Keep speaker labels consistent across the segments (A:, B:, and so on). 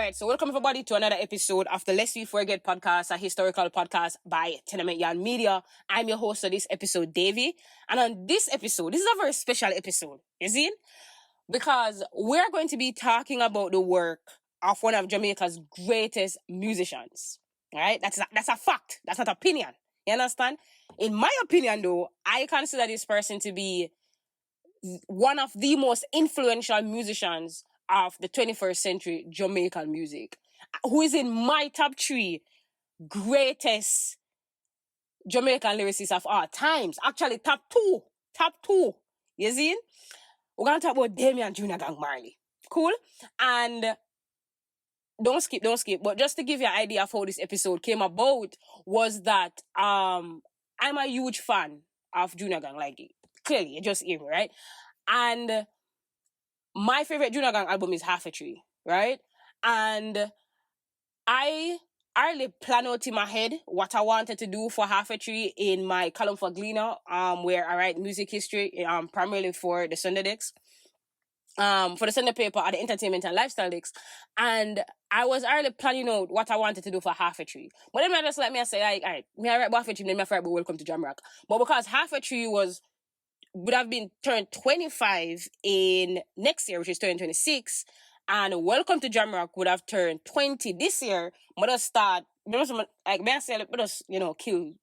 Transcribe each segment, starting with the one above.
A: right, so welcome everybody to another episode of the Lest We Forget podcast, a historical podcast by Damian Jr Media. I'm your host of this episode, Davey. And on this episode, this is a very special episode, you see? Because we're going to be talking about the work of one of Jamaica's greatest musicians. All right? That's a fact. That's not opinion. You understand? In my opinion, though, I consider this person to be one of the most influential musicians of the 21st century Jamaican music, who is in my top 3 greatest Jamaican lyricists of all times. Actually, top two. You see? We're going to talk about Damian Jr Gong Marley. Cool? And don't skip. But just to give you an idea of how this episode came about, was that I'm a huge fan of Jr Gong. Like, clearly, you just hear me, right? And my favorite Jr Gong album is Half a Tree, right? And I early planned out in my head what I wanted to do for Half a Tree in my column for Gleaner, where I write music history, primarily for the Sunday Decks, for the Sunday paper at the entertainment and lifestyle decks. And I was early planning out what I wanted to do for Half a Tree. But then I just let me say, like, all right, me I write Half a Tree, then me I write Welcome to Jamrock. But because Half a Tree would have been turned 25 in next year, which is 2026, and Welcome to Jamrock would have turned 20 this year. But us start, like, may I say, let us, kill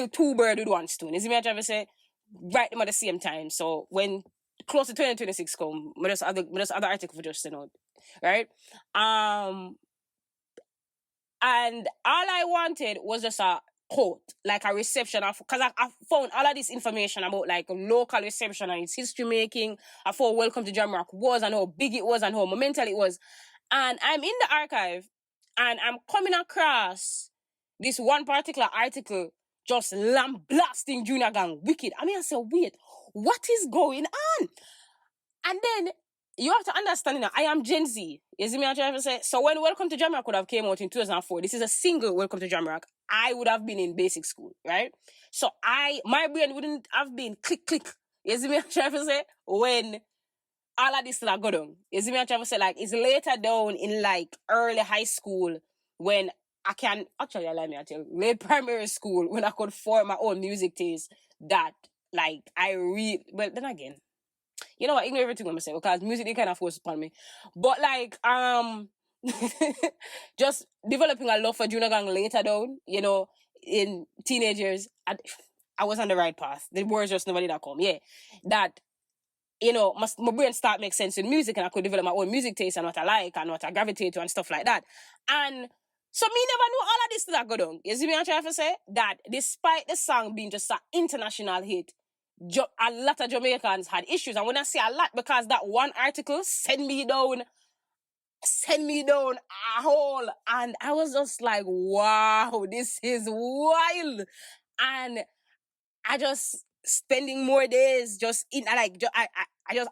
A: two birds with one stone. Is it me I trying to say? Write them at the same time. So when close to 2026 come, just other article for just note, right? And all I wanted was just a quote, like a reception of, because I found all of this information about like local reception and its history making. I found Welcome to Jamrock was and how big it was and how monumental it was. And I'm in the archive and I'm coming across this one particular article just lambasting Jr Gong wicked. I mean, I said, wait, what is going on? And then you have to understand, I am Gen Z. You see me I'm trying to say? So when Welcome to Jamrock would have came out in 2004, this is a single Welcome to Jamrock, I would have been in basic school, right? So my brain wouldn't have been click. You see me I'm trying to say? When all of this still go down. You see me I'm trying to say? Like, it's later down in like early high school when I can, actually allow me to tell you, late primary school when I could form my own music taste that like I read, but then again, you know what, ignore everything I'm saying because music they kind of forced upon me. But like just developing a love for Jr Gong later down, in teenagers, I was on the right path. The words just never did that come. Yeah. That my brain start make sense in music and I could develop my own music taste and what I like and what I gravitate to and stuff like that. And so me never knew all of this that go down. You see me I'm trying to say? That despite the song being just an international hit, a lot of Jamaicans had issues. And when I say a lot, because that one article sent me down a hole. And I was just like, wow, this is wild. And I just spending more days just in, like,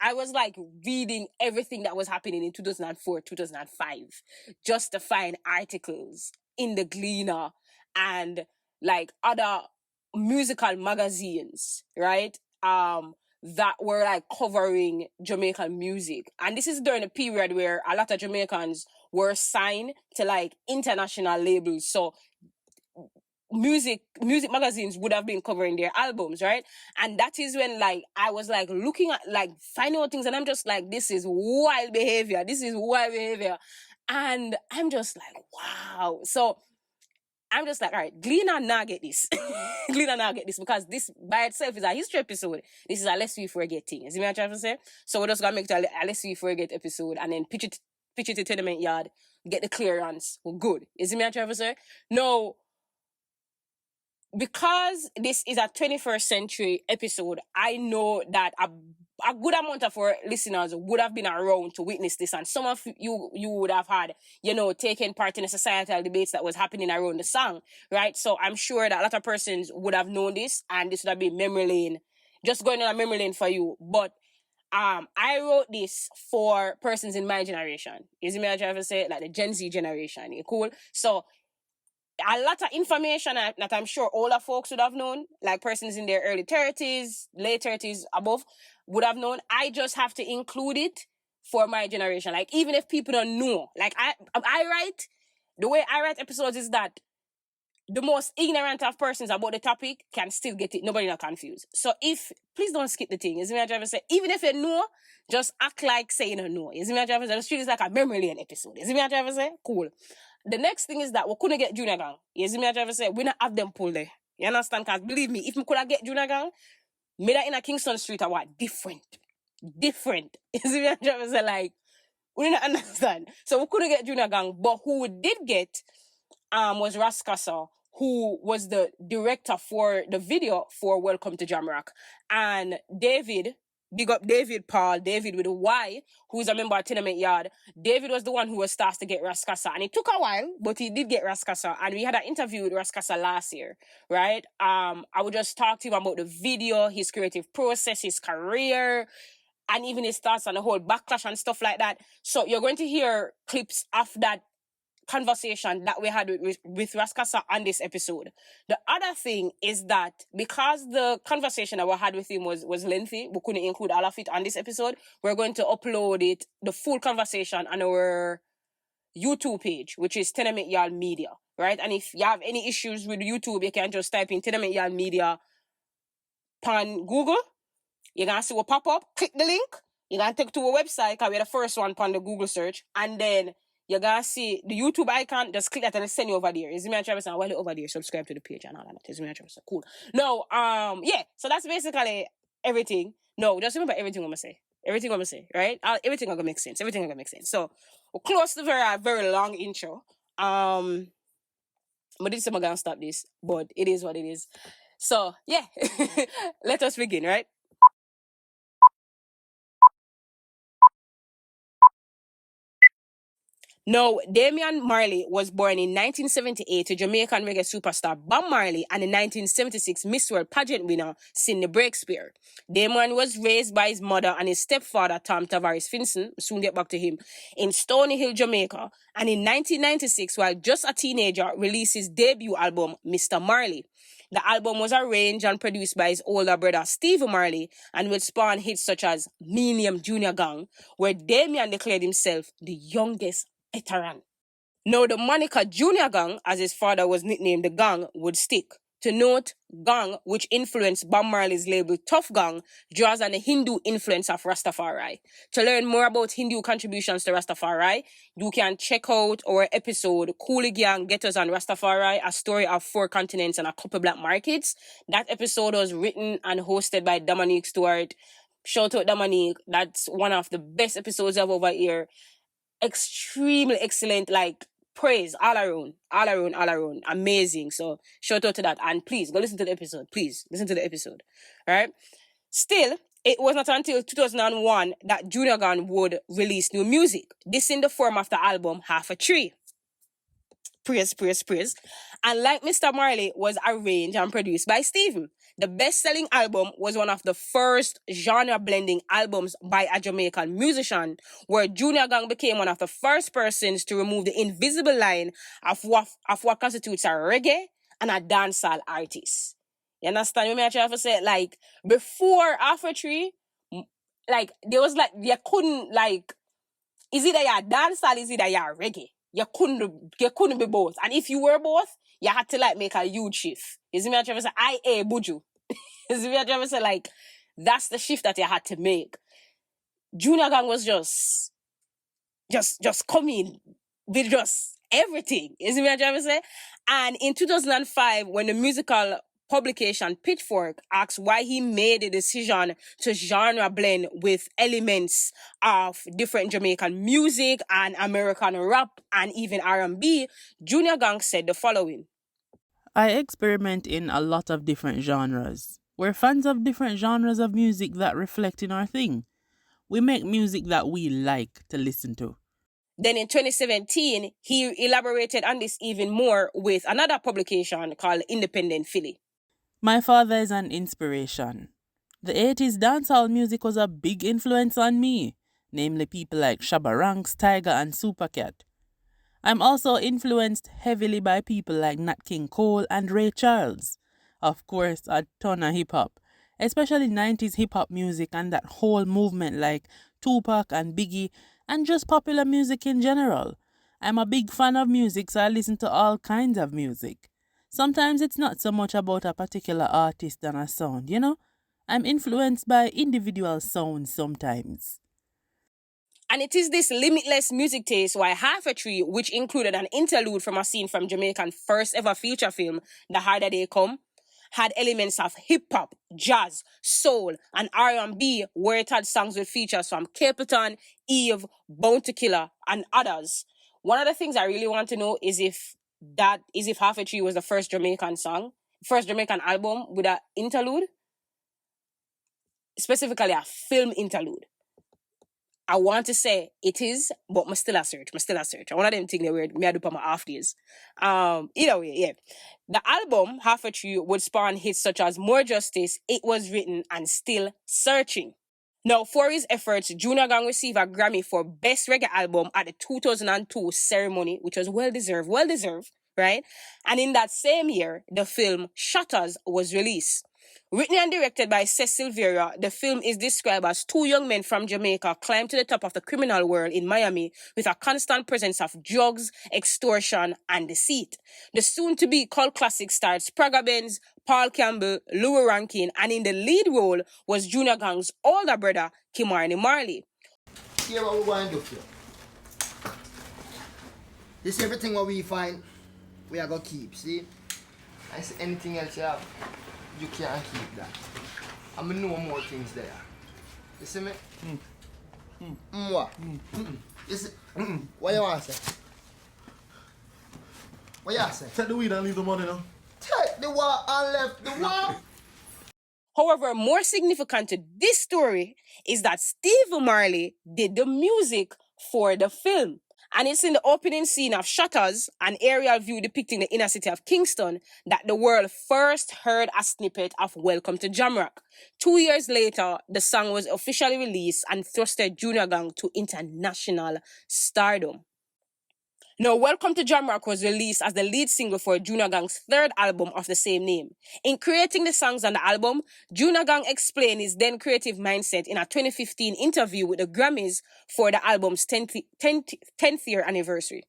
A: I was like reading everything that was happening in 2004, 2005, just to find articles in the Gleaner and like other musical magazines, right? That were like covering Jamaican music. And this is during a period where a lot of Jamaicans were signed to like international labels. So music magazines would have been covering their albums, right? And that is when like I was like looking at like finding out things and I'm just like, this is wild behavior. And I'm just like, wow. So I'm just like, all right, Gleaner now get this. Because this by itself is a history episode. This is a Lest We Forget thing. You see what I'm trying to say? So we're just gonna make it a Lest We Forget episode and then pitch it to Tenement Yard, get the clearance. We're good. You see what I'm trying to say? No, because this is a 21st century episode, I know that a good amount of our listeners would have been around to witness this, and some of you would have had, taken part in the societal debates that was happening around the song, right? So I'm sure that a lot of persons would have known this, and this would have been memory lane, just going on a memory lane for you. But I wrote this for persons in my generation. You see me, I try to say, like the Gen Z generation. You cool? So a lot of information that I'm sure older folks would have known, like persons in their early 30s, late 30s, above, would have known. I just have to include it for my generation. Like, even if people don't know, like the way I write episodes is that the most ignorant of persons about the topic can still get it. Nobody not confused. So please don't skip the thing. You see me, I driver say, even if you know, just act like saying you know. You see me, I driver say, the street is like a memory lane episode. You see me, I driver say, cool. The next thing is that we couldn't get Junior Gang. You see me, I driver say, we not have them pull there. You understand? Because believe me, if we could have get Junior Gang, me that in a Kingston Street or what? Different. You see me, I driver say, like, we didn't understand. So we couldn't get Junior Gang, but who we did get was Raskasa, who was the director for the video for Welcome to Jamrock. And David, big up David Paul, David with a Y, who's a member of Tenement Yard. David was the one who was tasked to get Raskasa. And it took a while, but he did get Raskasa. And we had an interview with Raskasa last year, right? I would just talk to him about the video, his creative process, his career, and even his thoughts on the whole backlash and stuff like that. So you're going to hear clips of that conversation that we had with Raskasa on this episode. The other thing is that because the conversation that we had with him was lengthy, we couldn't include all of it on this episode. We're going to upload it, the full conversation, on our YouTube page, which is Tenement Yard Media, right? And if you have any issues with YouTube, you can just type in Tenement Yard Media on Google. You're going to see what pop up. Click the link. You're going to take to a website because we're the first one on the Google search. And then you're going to see the YouTube icon. Just click that and send you over there. Is me and Travis and while you're over there, subscribe to the page and all that. Is me and Travis. Cool. No, yeah. So that's basically everything. No, just remember everything I'm going to say. Everything I'm going to say, right? Everything I'm going to make sense. Everything I'm going to make sense. So we're close to a very long intro. But this time I'm going to stop this. But it is what it is. So, yeah. Let us begin, right? No, Damian Marley was born in 1978 to Jamaican reggae superstar Bob Marley and in 1976 Miss World pageant winner Sidney Breakspeare. Damian was raised by his mother and his stepfather Tom Tavares Finson, soon get back to him, in Stony Hill, Jamaica, and in 1996, while just a teenager, released his debut album, Mr. Marley. The album was arranged and produced by his older brother Stevie Marley and would spawn hits such as Damian Jr Gong, where Damian declared himself the youngest veteran. Now, the moniker Junior Gong, as his father was nicknamed the Gong, would stick. To note, Gong, which influenced Bob Marley's label Tough Gong, draws on the Hindu influence of Rastafari. To learn more about Hindu contributions to Rastafari, you can check out our episode, Coolie Gang, Ghettos and Rastafari, a story of 4 continents and a couple black markets. That episode was written and hosted by Dominique Stewart. Shout out Dominique. That's one of the best episodes I've over here. Extremely excellent, like praise all around, amazing. So shout out to that, and please go listen to the episode. All right. Still, it was not until 2001 that Junior Gong would release new music. This in the form of the album Half a Tree. Praise. And like Mr. Marley, was arranged and produced by Stephen. The best-selling album was one of the first genre-blending albums by a Jamaican musician, where Junior Gong became one of the first persons to remove the invisible line of what constitutes a reggae and a dancehall artist. You understand what I try to say? Like, before Afro Tree, like, there was like, you couldn't, like, is either you're dancehall, is either you're reggae. You couldn't be both. And if you were both, you had to like make a huge shift. You see me? I'm trying to say, buju. You see me? I'm trying to say, like, that's the shift that you had to make. Junior Gong was just coming with just everything. You see me? I'm trying to say? And in 2005, when the musical publication Pitchfork asked why he made the decision to genre blend with elements of different Jamaican music and American rap and even R&B, Junior Gong said the following.
B: I experiment in a lot of different genres. We're fans of different genres of music that reflect in our thing. We make music that we like to listen to.
A: Then in 2017, he elaborated on this even more with another publication called Independent Philly.
B: My father is an inspiration. The 80s dancehall music was a big influence on me, namely people like Shabba Ranks, Tiger and Supercat. I'm also influenced heavily by people like Nat King Cole and Ray Charles. Of course, a ton of hip-hop, especially 90s hip-hop music and that whole movement like Tupac and Biggie, and just popular music in general. I'm a big fan of music, so I listen to all kinds of music. Sometimes it's not so much about a particular artist than a sound, you know? I'm influenced by individual sounds sometimes.
A: And it is this limitless music taste why Half a Tree, which included an interlude from a scene from Jamaican first ever feature film, The Harder They Come, had elements of hip-hop, jazz, soul, and R&B, where it had songs with features from Capleton, Eve, Bounty Killer, and others. One of the things I really want to know is if Half a Tree was the first Jamaican album with an interlude, specifically a film interlude. I want to say it is, but I still a search. One of them things that weird. Me I do for my off days. Either way, yeah. The album, Half a Tree, would spawn hits such as More Justice, It Was Written, and Still Searching. Now, for his efforts, Jr Gong received a Grammy for Best Reggae Album at the 2002 ceremony, which was well deserved, right? And in that same year, the film Shutters was released. Written and directed by Cecil Vera, the film is described as two young men from Jamaica climb to the top of the criminal world in Miami with a constant presence of drugs, extortion, and deceit. The soon-to-be cult classic starred Sprague Benz, Paul Campbell, Louis Rankin, and in the lead role was Jr Gong's older brother, Marley Marley.
C: Here what we're going to do here. This everything what we find, we are going to keep, see? I see anything else you have, you can't keep that. I'm going to know more things there. You see me? What? You see? What you want to say? What you say?
D: Take the weed and leave the money now.
C: Take the what and left the what?
A: However, more significant to this story is that Steve Marley did the music for the film. And it's in the opening scene of Shutters, an aerial view depicting the inner city of Kingston, that the world first heard a snippet of Welcome to Jamrock. 2 years later, the song was officially released and thrusted Jr Gong to international stardom. Now, Welcome to Jamrock was released as the lead single for Jr Gong's third album of the same name. In creating the songs on the album, Jr Gong explained his then creative mindset in a 2015 interview with the Grammys for the album's 10th year anniversary.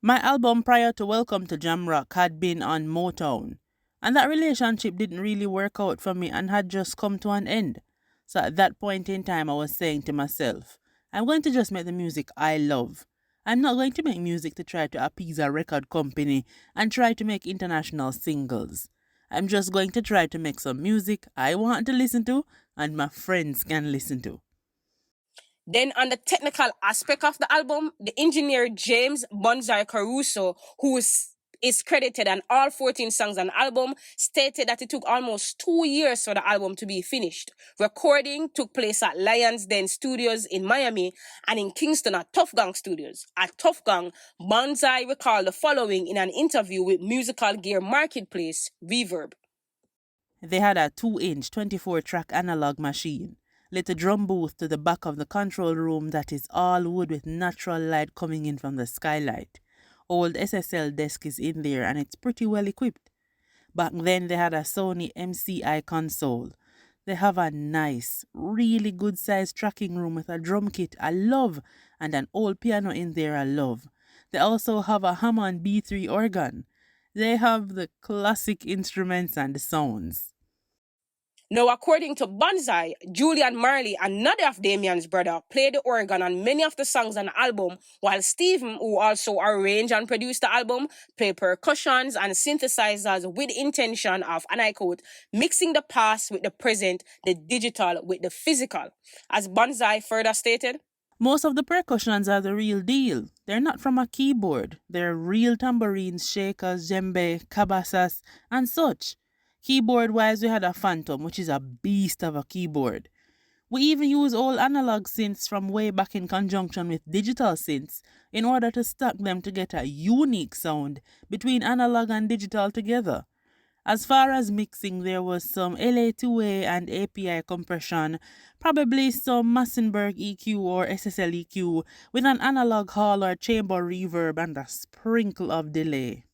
B: My album prior to Welcome to Jamrock had been on Motown, and that relationship didn't really work out for me and had just come to an end. So at that point in time, I was saying to myself, I'm going to just make the music I love. I'm not going to make music to try to appease a record company and try to make international singles. I'm just going to try to make some music I want to listen to and my friends can listen to.
A: Then on the technical aspect of the album, the engineer James Bonsai Caruso, who is credited on all 14 songs on the album, stated that it took almost 2 years for the album to be finished. Recording took place at Lions Den Studios in Miami and in Kingston at Tough Gang Studios. At Tough Gang, Bonsai recalled the following in an interview with Musical Gear Marketplace, Reverb.
B: They had a 2-inch 24-track analog machine, lit a drum booth to the back of the control room that is all wood with natural light coming in from the skylight. Old SSL desk is in there and it's pretty well equipped. Back then they had a Sony MCI console. They have a nice, really good sized tracking room with a drum kit I love and an old piano in there I love. They also have a Hammond B3 organ. They have the classic instruments and the sounds.
A: Now, according to Bonsai, Julian Marley, another of Damian's brother, played the organ on many of the songs on the album, while Stephen, who also arranged and produced the album, played percussions and synthesizers with intention of, and I quote, mixing the past with the present, the digital with the physical. As Bonsai further stated,
B: most of the percussions are the real deal. They're not from a keyboard. They're real tambourines, shakers, djembe, cabasas, and such. Keyboard-wise, we had a Phantom, which is a beast of a keyboard. We even use old analog synths from way back in conjunction with digital synths in order to stack them to get a unique sound between analog and digital together. As far as mixing, there was some LA2A and API compression, probably some Massenburg EQ or SSL EQ with an analog hall or chamber reverb and a sprinkle of delay.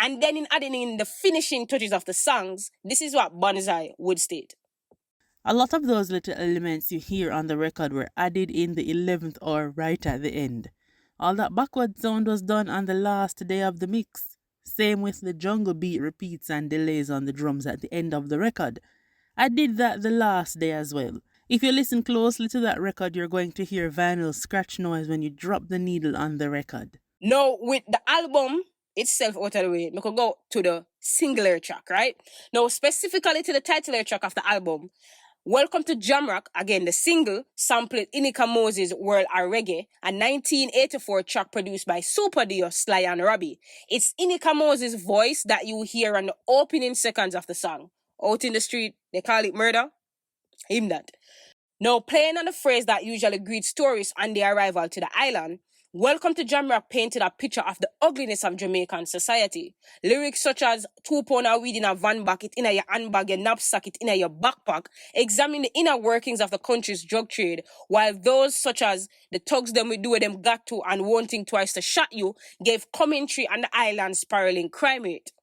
A: And then in adding in the finishing touches of the songs, this is what Bonsai would state.
B: A lot of those little elements you hear on the record were added in the 11th hour right at the end. All that backward sound was done on the last day of the mix. Same with the jungle beat repeats and delays on the drums at the end of the record. I did that the last day as well. If you listen closely to that record, you're going to hear vinyl scratch noise when you drop the needle on the record.
A: Now, with the album itself out of the way, we could go to the singular track, right? Now, specifically to the title track of the album, Welcome to Jamrock, again, the single, sampled Inika Moses' World are Reggae, a 1984 track produced by Super Dio, Sly and Robbie. It's Inika Moses' voice that you hear on the opening seconds of the song. Out in the street, they call it murder. Him that. Now, playing on the phrase that usually greets tourists on their arrival to the island, Welcome to Jamrock painted a picture of the ugliness of Jamaican society. Lyrics such as 2 pound of weed in a van back, it in your handbag, your knapsack, it in your backpack, examine the inner workings of the country's drug trade, while those such as the thugs them we do what them got to and wanting twice to shot you gave commentary on the island's spiraling crime rate.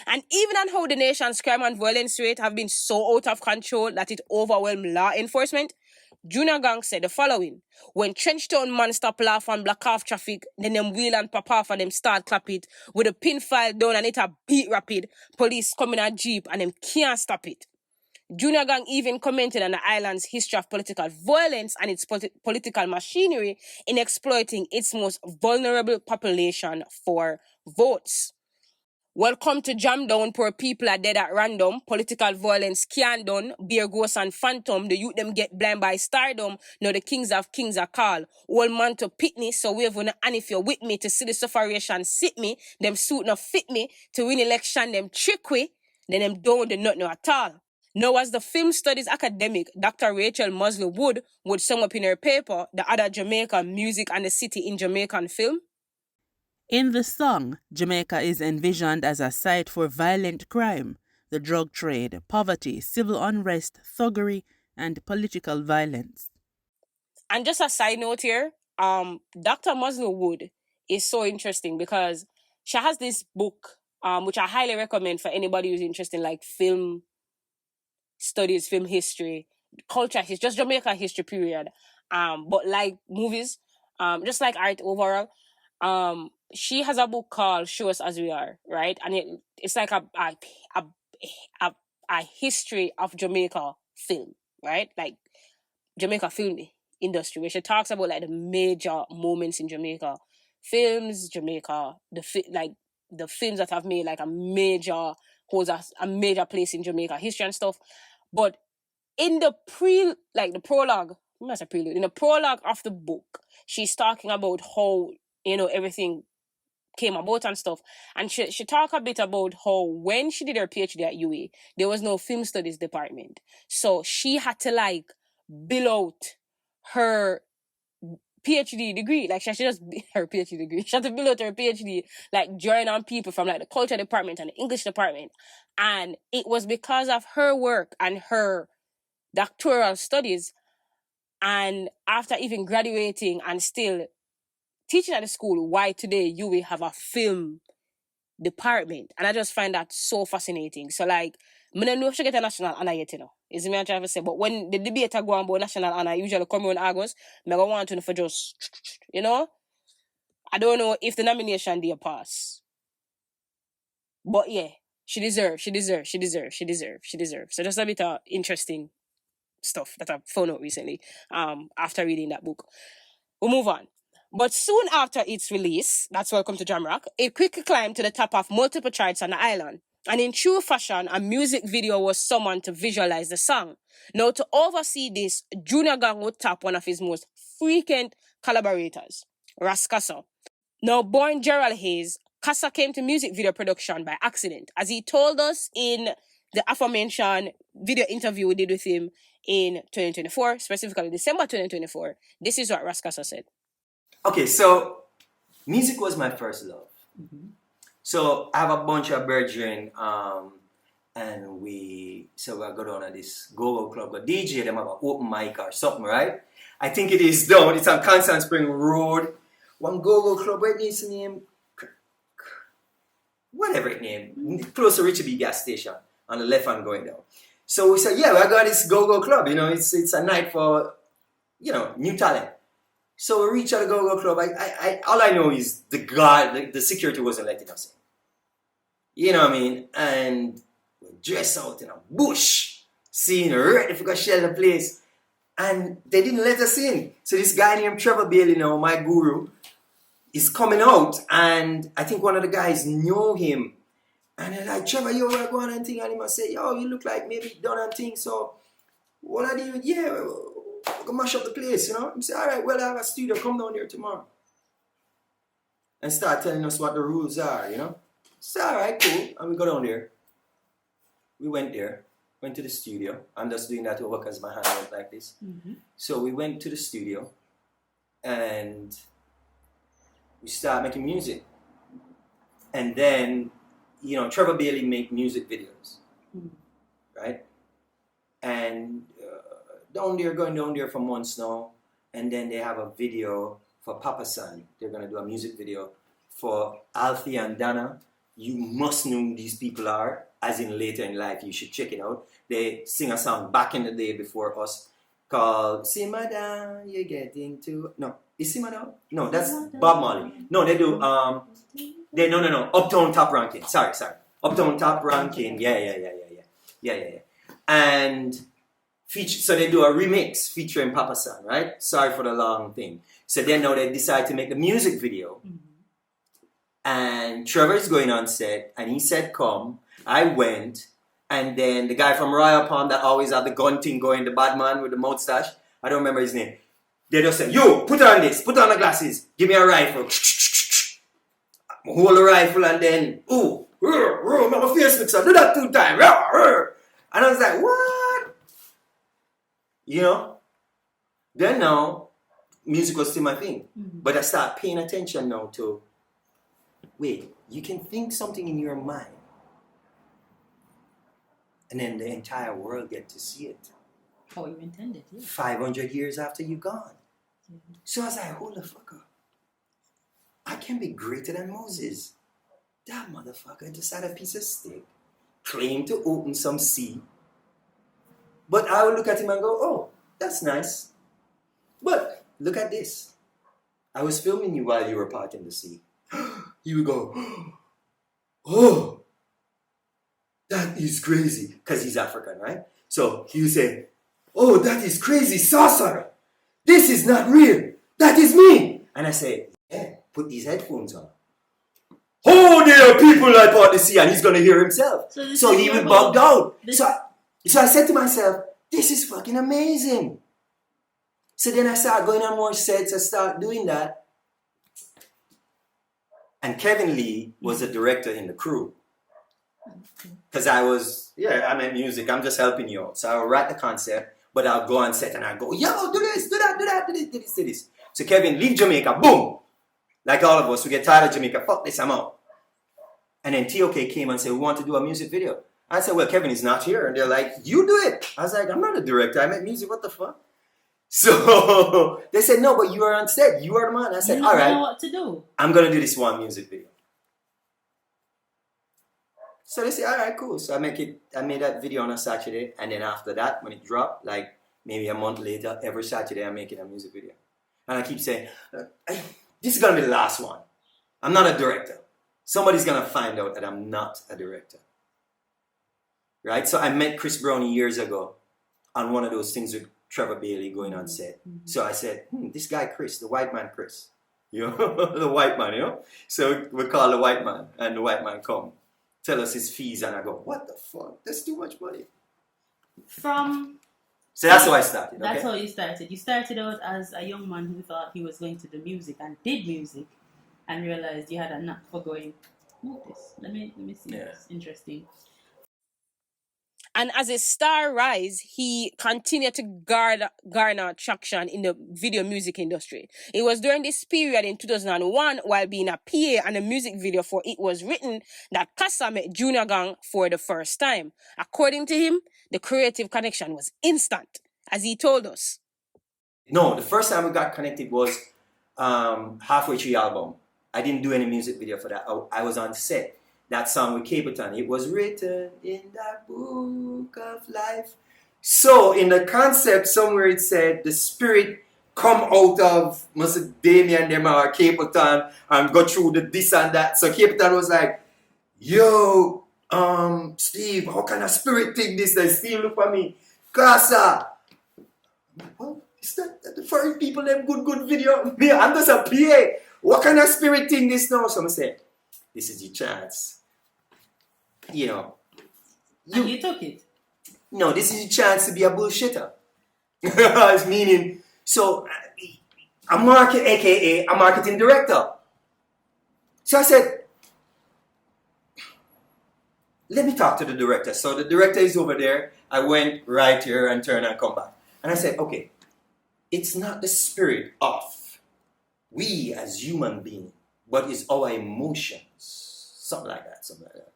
A: And even on how the nation's crime and violence rate have been so out of control that it overwhelmed law enforcement, Junior Gang said the following: when Trenchtown man stop laugh and block off traffic, then them wheel and pop off and them start clap it, with a pin file down and it a beat rapid, police come in a jeep and them can't stop it. Junior Gang even commented on the island's history of political violence and its political machinery in exploiting its most vulnerable population for votes. Welcome to Jam Down, poor people are dead at random. Political violence can't done. Beer ghost and phantom. The youth them get blind by stardom. Now the kings of kings are called. Old man to pitney, so wave on and if you're with me to see the sufferation sit me. Them suit not fit me. To win election, them trick we. Then them don't do nothing at all. Now, as the film studies academic, Dr. Rachel Mosley Wood would sum up in her paper the other Jamaican music and the city in Jamaican film.
B: In the song, Jamaica is envisioned as a site for violent crime, the drug trade, poverty, civil unrest, thuggery, and political violence.
A: And just a side note here, Dr. Mosley Wood is so interesting because she has this book, which I highly recommend for anybody who's interested in like film studies, film history, culture history, just Jamaica history period. But like movies, just like art overall. She has a book called Show Us As We Are, right? And it's like a history of Jamaica film, right? Like Jamaica film industry, where she talks about like the major moments in Jamaica films, Jamaica, the films that have made like holds a major place in Jamaica history and stuff. But in the prologue, not a prelude, in the prologue of the book, she's talking about how, everything came about and stuff. And she talked a bit about how when she did her PhD at UA, there was no film studies department. So she had to build out her PhD degree. Like she just her PhD degree. She had to build out her PhD, drawing on people from the culture department and the English department. And it was because of her work and her doctoral studies, and after even graduating and still teaching at the school, why today you will have a film department. And I just find that so fascinating. So I don't know if she get a national honor yet, Is me I'm trying to say. But when the debate go on about national honor, usually come around August, I want to for just, I don't know if the nomination did pass. But yeah, she deserves. So just a bit of interesting stuff that I found out recently after reading that book. We'll move on. But soon after its release, that's Welcome to Jamrock, it quickly climbed to the top of multiple charts on the island. And in true fashion, a music video was summoned to visualize the song. Now, to oversee this, Junior Gang would tap one of his most frequent collaborators, Ras Kassa. Now, born Gerald Hayes, Kassa came to music video production by accident. As he told us in the aforementioned video interview we did with him in 2024, specifically December 2024, this is what Ras Kassa said.
D: Okay, so music was my first love. Mm-hmm. So I have a bunch of brethren, and we go down at this go-go club, but DJ them have an open mic or something, right? I think it is down. It's on Constant Spring Road. One go-go club, what needs the name? Whatever it name, close to Richie B gas station on the left hand going down. So we said, yeah, I got this go-go club. It's a night for, new talent. So we reached out the go-go club. I all I know is the security wasn't letting us in. You know what I mean? And we dressed out in a bush, seeing ready for go shell the place. And they didn't let us in. So this guy named Trevor Bailey, my guru, is coming out. And I think one of the guys knew him. And they're like, Trevor, you were going and thing. And he must say, yo, you look like maybe done and thing. So what I did, yeah, we're going to mash up the place, He said, all right, well, I have a studio. Come down here tomorrow. And start telling us what the rules are, So, all right, cool. And we go down there. We went there. Went to the studio. I'm just doing that over because my hand went like this. Mm-hmm. So we went to the studio. And we started making music. And then, Trevor Bailey make music videos. Mm-hmm. Right? And going down there for months now. And then they have a video for Papa San. They're going to do a music video for Alfie and Dana. You must know who these people are. As in later in life, you should check it out. They sing a song back in the day before us called Simmer Down, You're Getting To... No, is Simmer Down? No, that's Bob Marley. No, they do... No. Uptown Top Ranking. Sorry. Uptown Top Ranking. Yeah. And so they do a remix featuring Papa San, right? Sorry for the long thing. So then now they decide to make the music video. Mm-hmm. And Trevor's going on set, and he said, come. I went, and then the guy from Royal Palm that always had the gun thing going, the bad man with the moustache, I don't remember his name. They just said, yo, put on this, put on the glasses, give me a rifle. Hold the rifle, and then, my face mixer, do that 2 times. And I was like, what? Then now, music was still my thing. Mm-hmm. But I started paying attention now to, wait, you can think something in your mind. And then the entire world get to see it.
E: How you intended, yeah.
D: 500 years after you're gone. Mm-hmm. So I was like, hold the fuck up. I can be greater than Moses. That motherfucker just had a piece of steak, claimed to open some sea. But I would look at him and go, oh, that's nice. But look at this. I was filming you while you were parting the sea. You would go, oh, that is crazy. Because he's African, right? So he would say, oh, that is crazy, sorcerer. This is not real. That is me. And I say, yeah, put these headphones on. Oh, there are people I part the sea, and he's going to hear himself. So he would bug down. So I said to myself, this is fucking amazing. So then I started going on more sets. I started doing that. And Kevin Lee was the director in the crew. Because I meant music. I'm just helping you out. So I'll write the concept, but I'll go on set and I'll go, yo, do this, do that, do this. So Kevin, leave Jamaica, boom. Like all of us, we get tired of Jamaica. Fuck this, I'm out. And then TOK came and said, we want to do a music video. I said, well, Kevin is not here. And they're like, you do it. I was like, I'm not a director. I make music. What the fuck? So they said, no, but you are on set. You are the man. I said, all right.
E: You know what to do.
D: I'm going to do this one music video. So they said, all right, cool. So I made that video on a Saturday. And then after that, when it dropped, like maybe a month later, every Saturday I'm making a music video. And I keep saying, this is going to be the last one. I'm not a director. Somebody's going to find out that I'm not a director. Right? So I met Chris Brownie years ago on one of those things with Trevor Bailey going on set. Mm-hmm. So I said, this guy Chris, the white man Chris. The white man, So we call the white man, and the white man come. Tell us his fees, and I go, what the fuck? That's too much money. So that's how I started.
E: That's how you started. You started out as a young man who thought he was going to do music and did music, and realized you had a knack for going, notice. Let me see. Yeah. It's interesting.
A: And as a star rise, he continued to garner traction in the video music industry. It was during this period in 2001, while being a PA and a music video for It Was Written, that Kassa met Junior Gong for the first time. According to him, the creative connection was instant, as he told us.
D: No, the first time we got connected was halfway through the album. I didn't do any music video for that. I was on set. that song with Capleton. It was written in that book of life. So in the concept, somewhere it said the spirit come out of Mr. Damian them or Capleton and go through the this and that. So Capleton was like, yo, Steve, how can a spirit think this? Then Steve look at me, Casa. Well, is that the foreign people them good video? Me, I'm just a PA. What kind of spirit think this now? So I said, this is your chance. You know.
E: And you took it.
D: No, this is your chance to be a bullshitter. It's meaning, so a market, aka a marketing director. So I said, let me talk to the director. So the director is over there. I went right here and turn and come back. And I said, okay, it's not the spirit of we as human beings, but it's our emotions. Something like that, something like that.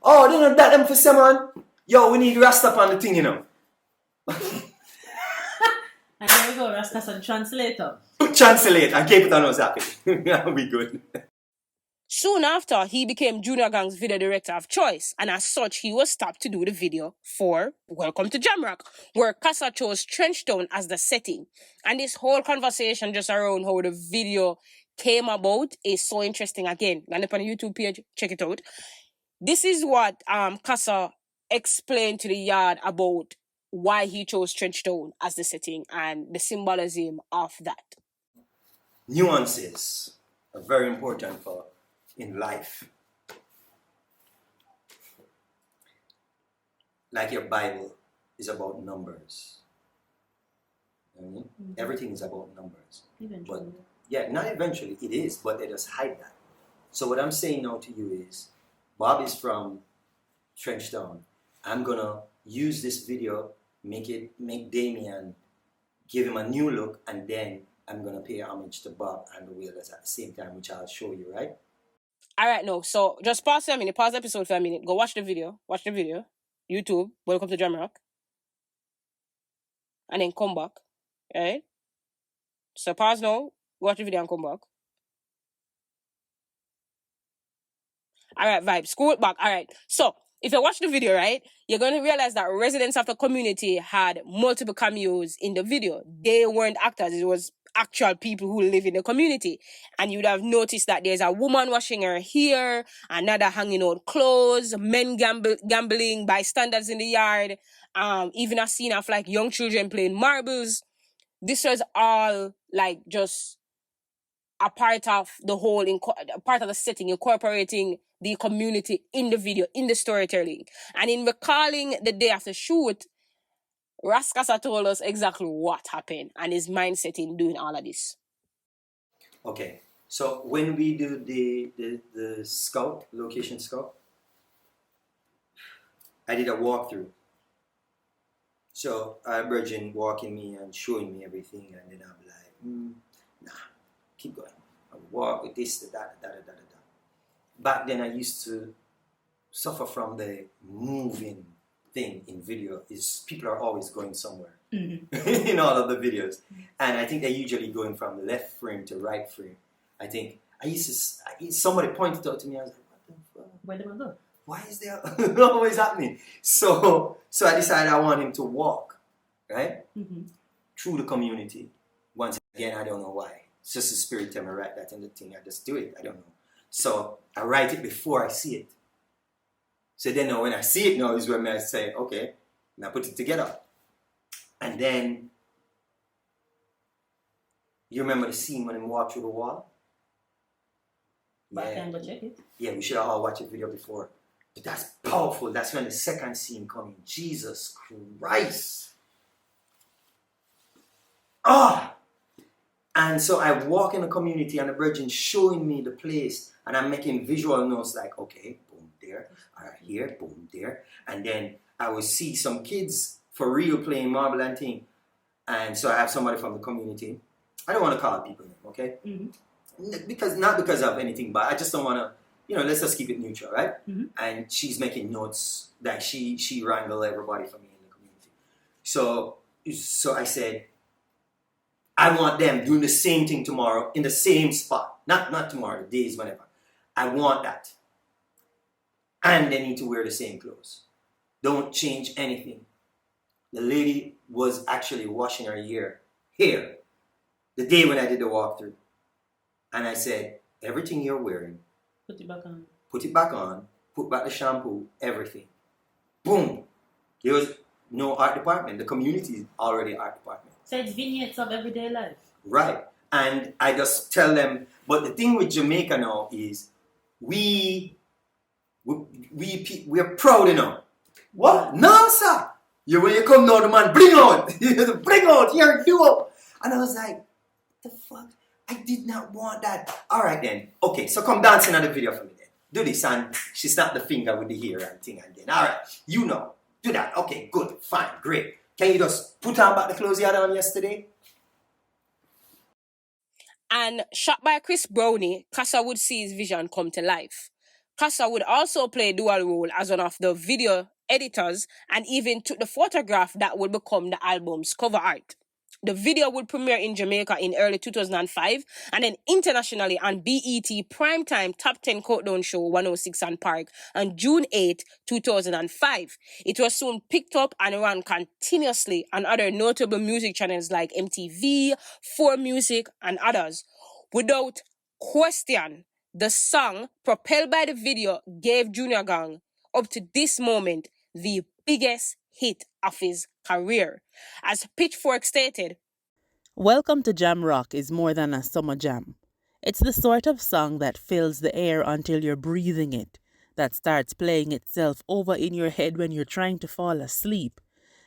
D: Oh, they don't that them for someone. Yo, we need Rasta on the thing, you know.
E: And there we go, Rasta's a translator.
D: Translate and keep it on us happy. That'll be good.
A: Soon after, he became Junior Gong's video director of choice, and as such, he was stopped to do the video for Welcome to Jamrock, where Casa chose Trenchtown as the setting. And this whole conversation just around how the video came about is so interesting. Again, land up on the YouTube page, check it out. This is what Casa explained to the yard about why he chose Trenchtown as the setting and the symbolism of that.
D: Nuances are very important in life. Like your Bible is about numbers. You know what I mean?
E: Mm-hmm.
D: Everything is about numbers.
E: Eventually.
D: But yeah, not eventually, it is, but they just hide that. So what I'm saying now to you is, Bob is from Trenchtown. I'm gonna use this video, make Damian, give him a new look, and then I'm gonna pay homage to Bob and the Whalers at the same time, which I'll show you, right?
A: Alright, no, so just pause for a minute, pause the episode for a minute, go watch the video, YouTube, Welcome to Jamrock, and then come back, right? So pause now, watch the video and come back. Alright, vibes, scroll back, alright. So, if you watch the video, right, you're going to realize that residents of the community had multiple cameos in the video. They weren't actors, it was actual people who live in the community. And you'd have noticed that there's a woman washing her hair, another hanging out clothes, men gambling, bystanders in the yard, even a scene of like young children playing marbles. This was all like just a part of the whole, a part of the setting, incorporating the community in the video, in the storytelling. And in recalling the day after shoot, Raskasa told us exactly what happened and his mindset in doing all of this.
D: Okay, so when we do the scout, location scout, I did a walkthrough. So I Virgin walking me and showing me everything, and then I'm like, nah, keep going. I walk with this, that. Back then I used to suffer from the moving thing in video. Is people are always going somewhere in all of the videos, and I think they're usually going from left frame to right frame. I think somebody pointed out to me. I was like, what the fuck?
E: Where did I go?
D: Why is there always happening? So I decided I want him to walk, right? Through the community. Once again, I don't know why. It's just the spirit tell me write that in the thing. I just do it. I don't know. So I write it before I see it. So then now when I see it now is when I say, okay, now put it together. And then, you remember the scene when he walked through the wall?
E: Back and go check it.
D: Yeah, we should have all watched the video before. But that's powerful. That's when the second scene coming. Jesus Christ. And so I walk in the community and the Virgin showing me the place and I'm making visual notes like, okay, boom, there, all right, here, boom, there. And then I will see some kids for real playing marble and thing. And so I have somebody from the community. I don't want to call people name, okay? Not because of anything, but I just don't want to, let's just keep it neutral, right? And she's making notes that she wrangle everybody for me in the community. So I said, I want them doing the same thing tomorrow in the same spot. Not tomorrow, the days, whenever. I want that. and they need to wear the same clothes. Don't change anything. The lady was actually washing her hair the day when I did the walkthrough. And I said, everything you're wearing,
E: Put it back on.
D: put it back on, put back the shampoo, everything. Boom. There was no art department. The community is already art department.
E: So it's vignettes of everyday life.
D: Right. And I just tell them, but the thing with Jamaica now is we're proud enough. What? No, sir. When you come down, the man, bring out your duo. And I was like, the fuck? I did not want that. All right then. Okay, so come dance in another video for me then. Do this, and she snapped the finger with the hair and thing, and then, all right, you know, do that. Okay, good, fine, great. Can you just put on back the clothes you had on yesterday?
A: And shot by Chris Brownie, Casa would see his vision come to life. Casa would also play a dual role as one of the video editors and even took the photograph that would become the album's cover art. The video would premiere in Jamaica in early 2005 and then internationally on BET Primetime Top 10 Countdown Show 106 and Park on June 8, 2005. It was soon picked up and ran continuously on other notable music channels like MTV, 4Music, and others. Without question, the song Propelled by the video gave Jr Gong, up to this moment, the biggest hit of his career. As Pitchfork stated,
B: Welcome to Jamrock is more than a summer jam. It's the sort of song that fills the air until you're breathing it, that starts playing itself over in your head when you're trying to fall asleep.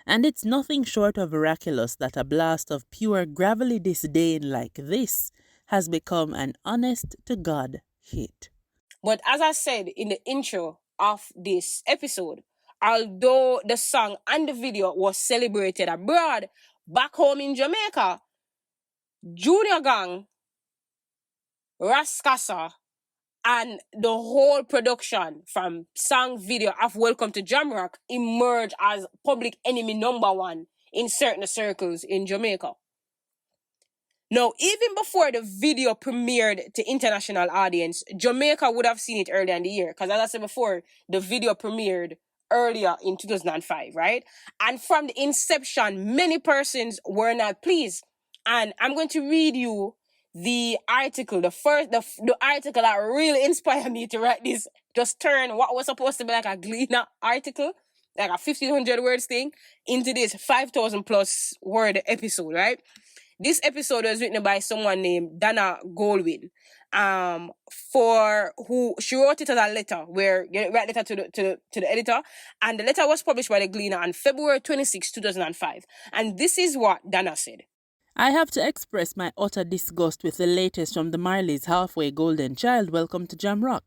B: And it's nothing short of miraculous that a blast of pure gravelly disdain like this has become an honest-to-God hit.
A: But as I said in the intro of this episode, although the song and the video was celebrated abroad, back home in Jamaica, Jr Gong, Rascasa, and the whole production from song video of Welcome to Jamrock emerged as public enemy number one in certain circles in Jamaica. Now, even before the video premiered to international audience, Jamaica would have seen it earlier in the year. Because as I said before, the video premiered earlier in 2005, right? And from the inception, many persons were not pleased. And I'm going to read you the article, the article that really inspired me to write this. Just turn what was supposed to be like a Gleaner article, like a 1,500 words thing, into this 5,000 plus word episode, right? This episode was written by someone named Dana Goldwyn. She wrote it as a letter, where you write letter to the editor, and the letter was published by the Gleaner on February 26, 2005. And this is what Dana said.
B: I have to express my utter disgust with the latest from the Marley's halfway golden child, Welcome to Jamrock.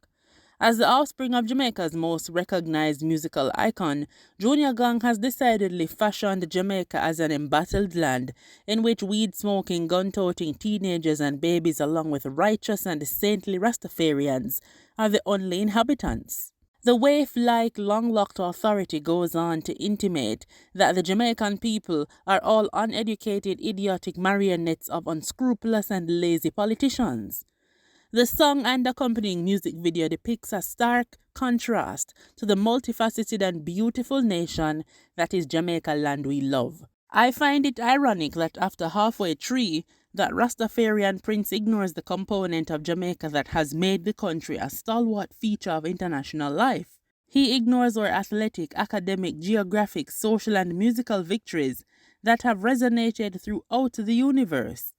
B: As the offspring of Jamaica's most recognized musical icon, Jr Gong has decidedly fashioned Jamaica as an embattled land in which weed-smoking, gun-toting teenagers and babies along with righteous and saintly Rastafarians are the only inhabitants. The waif-like, long-locked authority goes on to intimate that the Jamaican people are all uneducated, idiotic marionettes of unscrupulous and lazy politicians. The song and accompanying music video depicts a stark contrast to the multifaceted and beautiful nation that is Jamaica land we love. I find it ironic that after halfway through, that Rastafarian prince ignores the component of Jamaica that has made the country a stalwart feature of international life. He ignores our athletic, academic, geographic, social and musical victories that have resonated throughout the universe.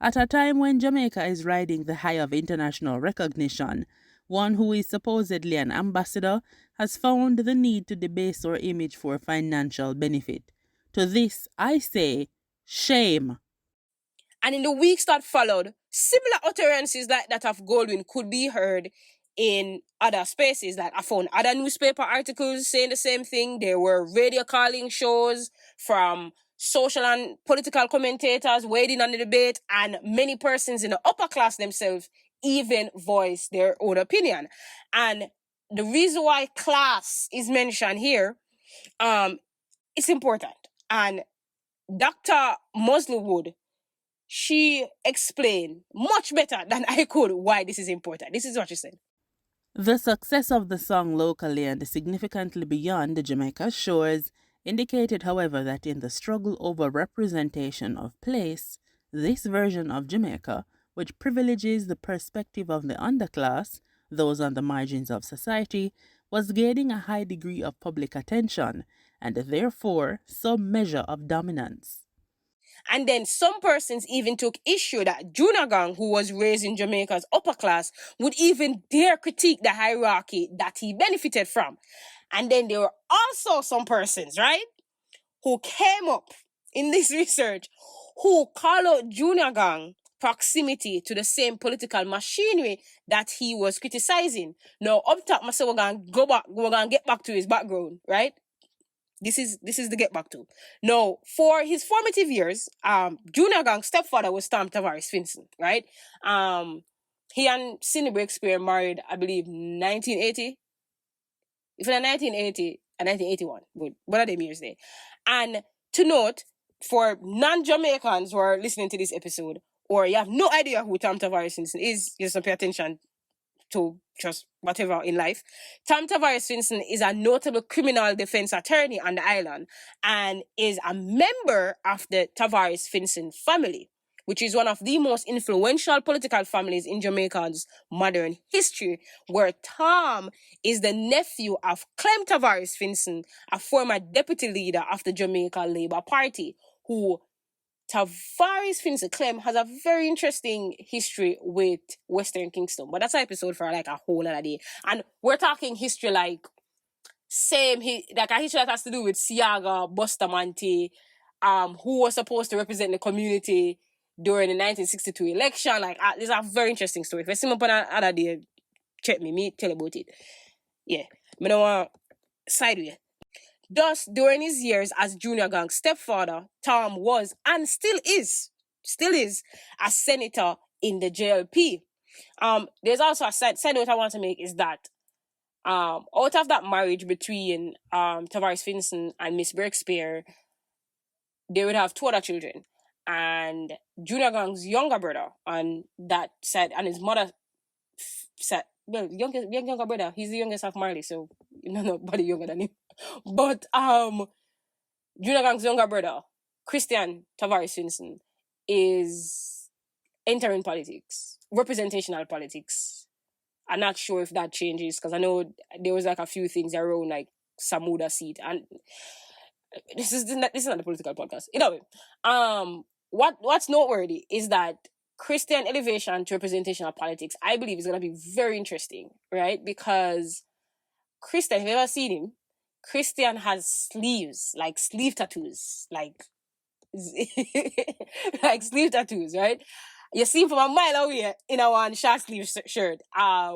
B: At a time when Jamaica is riding the high of international recognition, one who is supposedly an ambassador has found the need to debase our image for financial benefit. To this, I say, shame.
A: And in the weeks that followed, similar utterances like that of Goldwyn could be heard in other spaces. Like I found other newspaper articles saying the same thing. There were radio calling shows from social and political commentators wading on the debate, and many persons in the upper class themselves even voiced their own opinion. And the reason why class is mentioned here, it's important. And Dr. Musselwood, she explained much better than I could why this is important. This is what she said.
B: The success of the song locally and significantly beyond Jamaica's shores indicated, however, that in the struggle over representation of place, this version of Jamaica, which privileges the perspective of the underclass, those on the margins of society, was gaining a high degree of public attention and therefore some measure of dominance.
A: And then some persons even took issue that Jr Gong, who was raised in Jamaica's upper class, would even dare critique the hierarchy that he benefited from. And then there were also some persons, right, who came up in this research who call out Jr Gong proximity to the same political machinery that he was criticizing. Now, up top, I say we're gonna get back to his background, right? This is the get back to. Now, for his formative years, Jr Gong's stepfather was Tom Tavares Vincent, right? He and Cindy Breakspear married, I believe, 1980. If in 1980 and 1981, good. What are them years there? And to note, for non-Jamaicans who are listening to this episode, or you have no idea who Tom Tavares Vincent is, just pay attention to just whatever in life. Tom Tavares Vincent is a notable criminal defense attorney on the island and is a member of the Tavares Vincent family, which is one of the most influential political families in Jamaica's modern history, where Tom is the nephew of Clem Tavares Vincent, a former deputy leader of the Jamaica Labour Party, who Tavares Vincent Clem has a very interesting history with Western Kingston, but that's an episode for like a whole other day. And we're talking history like like a history that has to do with Siaga, Bustamante, who was supposed to represent the community during the 1962 election. Like, this is a very interesting story. If I see me upon another day, check me tell about it. Yeah, I don't want sideway. Thus, during his years as Jr Gong's stepfather, Tom was and still is a senator in the JLP. There's also a side note I want to make is that out of that marriage between Tavares Vincent and Miss Breakspear, they would have two other children. And Jr Gong's younger brother on that side, and his mother said, well, younger brother, he's the youngest of Marley, so nobody younger than him. But Jr Gong's younger brother, Christian Tavares Vincent, is entering politics, representational politics. I'm not sure if that changes because I know there was like a few things around like Samuda seat, and this is not a political podcast. Anyway, what's noteworthy is that Christian elevation to representational politics, I believe, is going to be very interesting, right? Because Christian, if you've ever seen him, Christian has sleeves, like sleeve tattoos, like sleeve tattoos, right? You see him from a mile away in a one short sleeve shirt,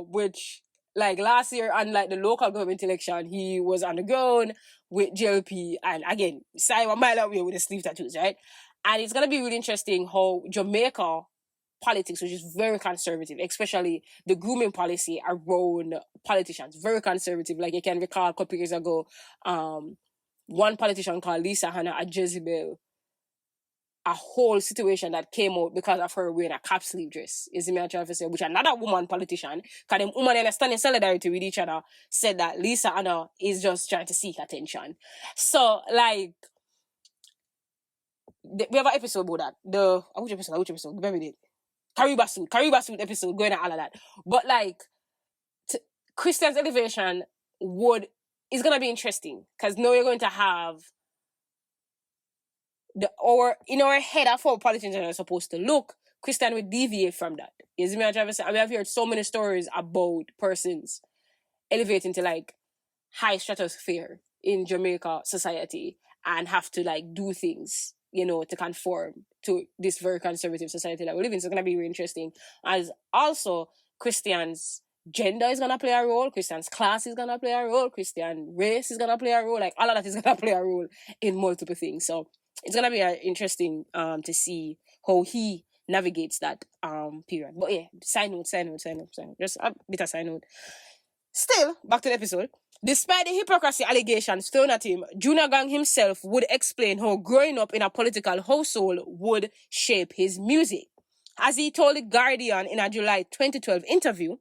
A: which like last year on like the local government election, he was on the ground with JLP, and again, see him a mile away with the sleeve tattoos, right? And it's gonna be really interesting how Jamaica politics, which is very conservative, especially the grooming policy around politicians, very conservative. Like you can recall a couple years ago, one politician called Lisa Hannah at Jezebel, a whole situation that came out because of her wearing a cap sleeve dress. Is me trying to say, which another woman politician, because them women in stand in solidarity with each other, said that Lisa Hannah is just trying to seek attention. So like, we have an episode about that. Which episode? Give me a minute. Kariba suit episode, going at all of that. But like, Christian's elevation is gonna be interesting because now you're going to have in our head of how politicians are supposed to look. Christian will deviate from that. You see me? I have heard so many stories about persons elevating to like high stratosphere in Jamaica society and have to like do things, to conform to this very conservative society that we live in. So it's going to be really interesting. As also Christians' gender is going to play a role, Christians' class is going to play a role, Christian race is going to play a role, like all of that is going to play a role in multiple things. So it's going to be interesting to see how he navigates that period. But yeah, side note. Just a bit of side note. Still, back to the episode. Despite the hypocrisy allegations thrown at him, Jr Gong himself would explain how growing up in a political household would shape his music. As he told The Guardian in a July 2012 interview,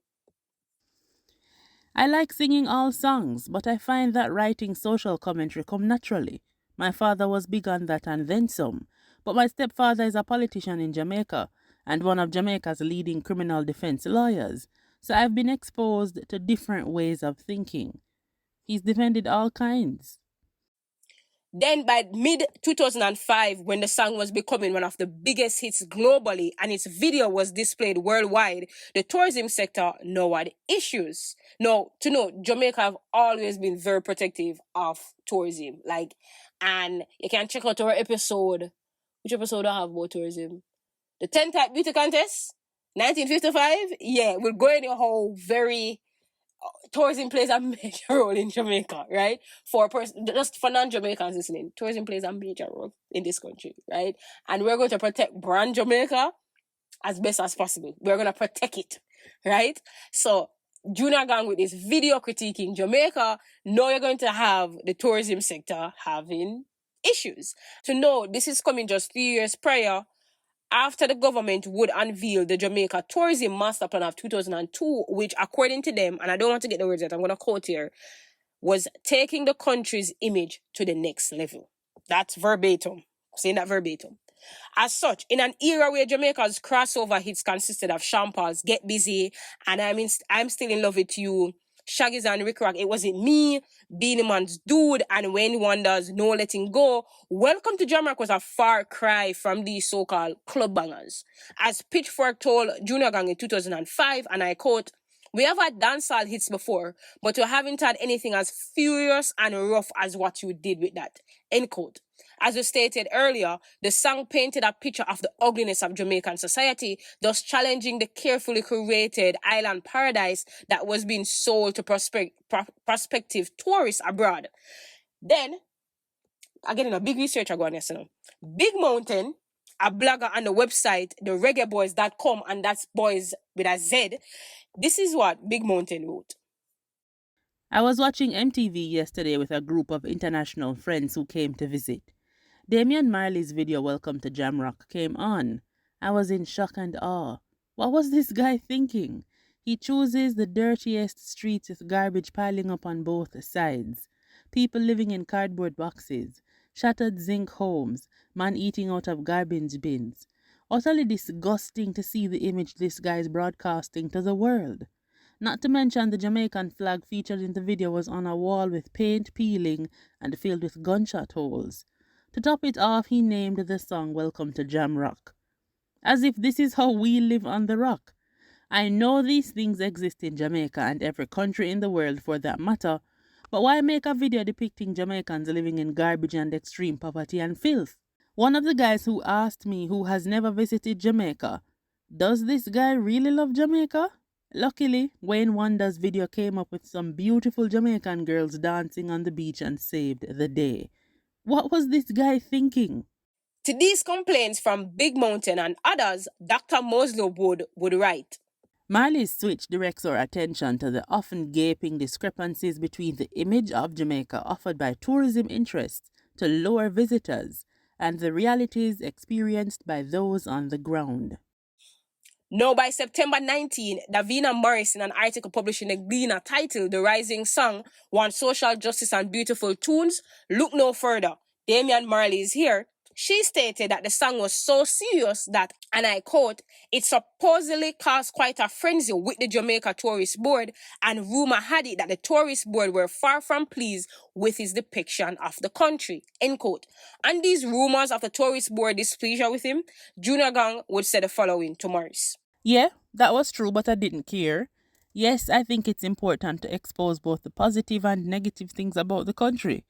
B: I like singing all songs, but I find that writing social commentary come naturally. My father was big on that and then some. But my stepfather is a politician in Jamaica and one of Jamaica's leading criminal defense lawyers. So I've been exposed to different ways of thinking. He's defended all kinds.
A: Then by mid 2005, when the song was becoming one of the biggest hits globally and its video was displayed worldwide, the tourism sector now had issues. Now, to know, Jamaica have always been very protective of tourism. And you can check out our episode. Which episode I have about tourism? The 10 Type Beauty Contest, 1955. Yeah, we're going a whole very tourism plays a major role in Jamaica, right? Just for non-Jamaicans listening, tourism plays a major role in this country, right? And we're going to protect brand Jamaica as best as possible. We're going to protect it, right? So, Junior Gang with this video critiquing Jamaica, now you're going to have the tourism sector having issues. To know this is coming just 3 years prior after the government would unveil the Jamaica Tourism Master Plan of 2002, which according to them, and I don't want to get the words out, I'm going to quote here, was taking the country's image to the next level. That's verbatim. Saying that verbatim. As such, in an era where Jamaica's crossover hits consisted of Sean Paul's Get Busy and I'm Still in Love with You, Shaggy's and Rick Rock, It Wasn't Me, Beenie Man's Dude, and When Wonders, No Letting Go, Welcome to Jamrock was a far cry from these so-called club bangers. As Pitchfork told Junior Gang in 2005, and I quote, "We have had dancehall hits before, but we haven't had anything as furious and rough as what you did with that." End quote. As we stated earlier, the song painted a picture of the ugliness of Jamaican society, thus challenging the carefully curated island paradise that was being sold to prospective tourists abroad. Then, again, a big researcher going yesterday. Big Mountain, a blogger on the website, thereggaeboys.com, and that's boys with a Z. This is what Big Mountain wrote.
B: I was watching MTV yesterday with a group of international friends who came to visit. Damian Marley's video Welcome to Jamrock came on. I was in shock and awe. What was this guy thinking? He chooses the dirtiest streets with garbage piling up on both sides. People living in cardboard boxes, shattered zinc homes, man eating out of garbage bins. Utterly disgusting to see the image this guy is broadcasting to the world. Not to mention the Jamaican flag featured in the video was on a wall with paint peeling and filled with gunshot holes. To top it off, he named the song Welcome to Jamrock. As if this is how we live on the rock. I know these things exist in Jamaica and every country in the world for that matter, but why make a video depicting Jamaicans living in garbage and extreme poverty and filth? One of the guys who asked me who has never visited Jamaica, does this guy really love Jamaica? Luckily, Wayne Wonder's video came up with some beautiful Jamaican girls dancing on the beach and saved the day. What was this guy thinking?
A: To these complaints from Big Mountain and others, Dr. Moslow would write,
B: Marley's switch directs our attention to the often gaping discrepancies between the image of Jamaica offered by tourism interests to lure visitors and the realities experienced by those on the ground.
A: Now, by September 19, Davina Morris, in an article published in the Gleaner titled The Rising Song, Wants Social Justice and Beautiful Tunes, look no further. Damian Marley is here. She stated that the song was so serious that, and I quote, "it supposedly caused quite a frenzy with the Jamaica Tourist Board, and rumor had it that the Tourist Board were far from pleased with his depiction of the country," end quote. And these rumors of the Tourist Board displeasure with him, Junior Gang would say the following to Morris.
B: Yeah, that was true, but I didn't care. Yes, I think it's important to expose both the positive and negative things about the country.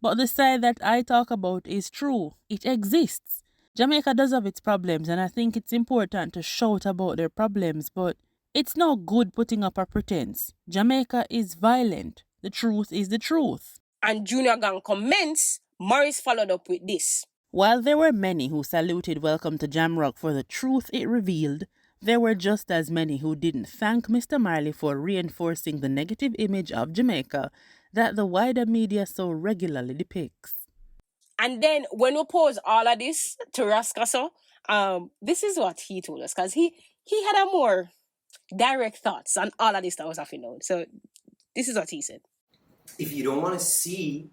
B: But the side that I talk about is true. It exists. Jamaica does have its problems, and I think it's important to shout about their problems, but it's no good putting up a pretense. Jamaica is violent. The truth is the truth.
A: And Junior Gang comments, Morris followed up with this.
B: While there were many who saluted Welcome to Jamrock for the truth it revealed, there were just as many who didn't thank Mr. Marley for reinforcing the negative image of Jamaica that the wider media so regularly depicts.
A: And then when we pose all of this to Rascasso, this is what he told us, because he had a more direct thoughts on all of this that was happening. So This is what he said.
D: If you don't want to see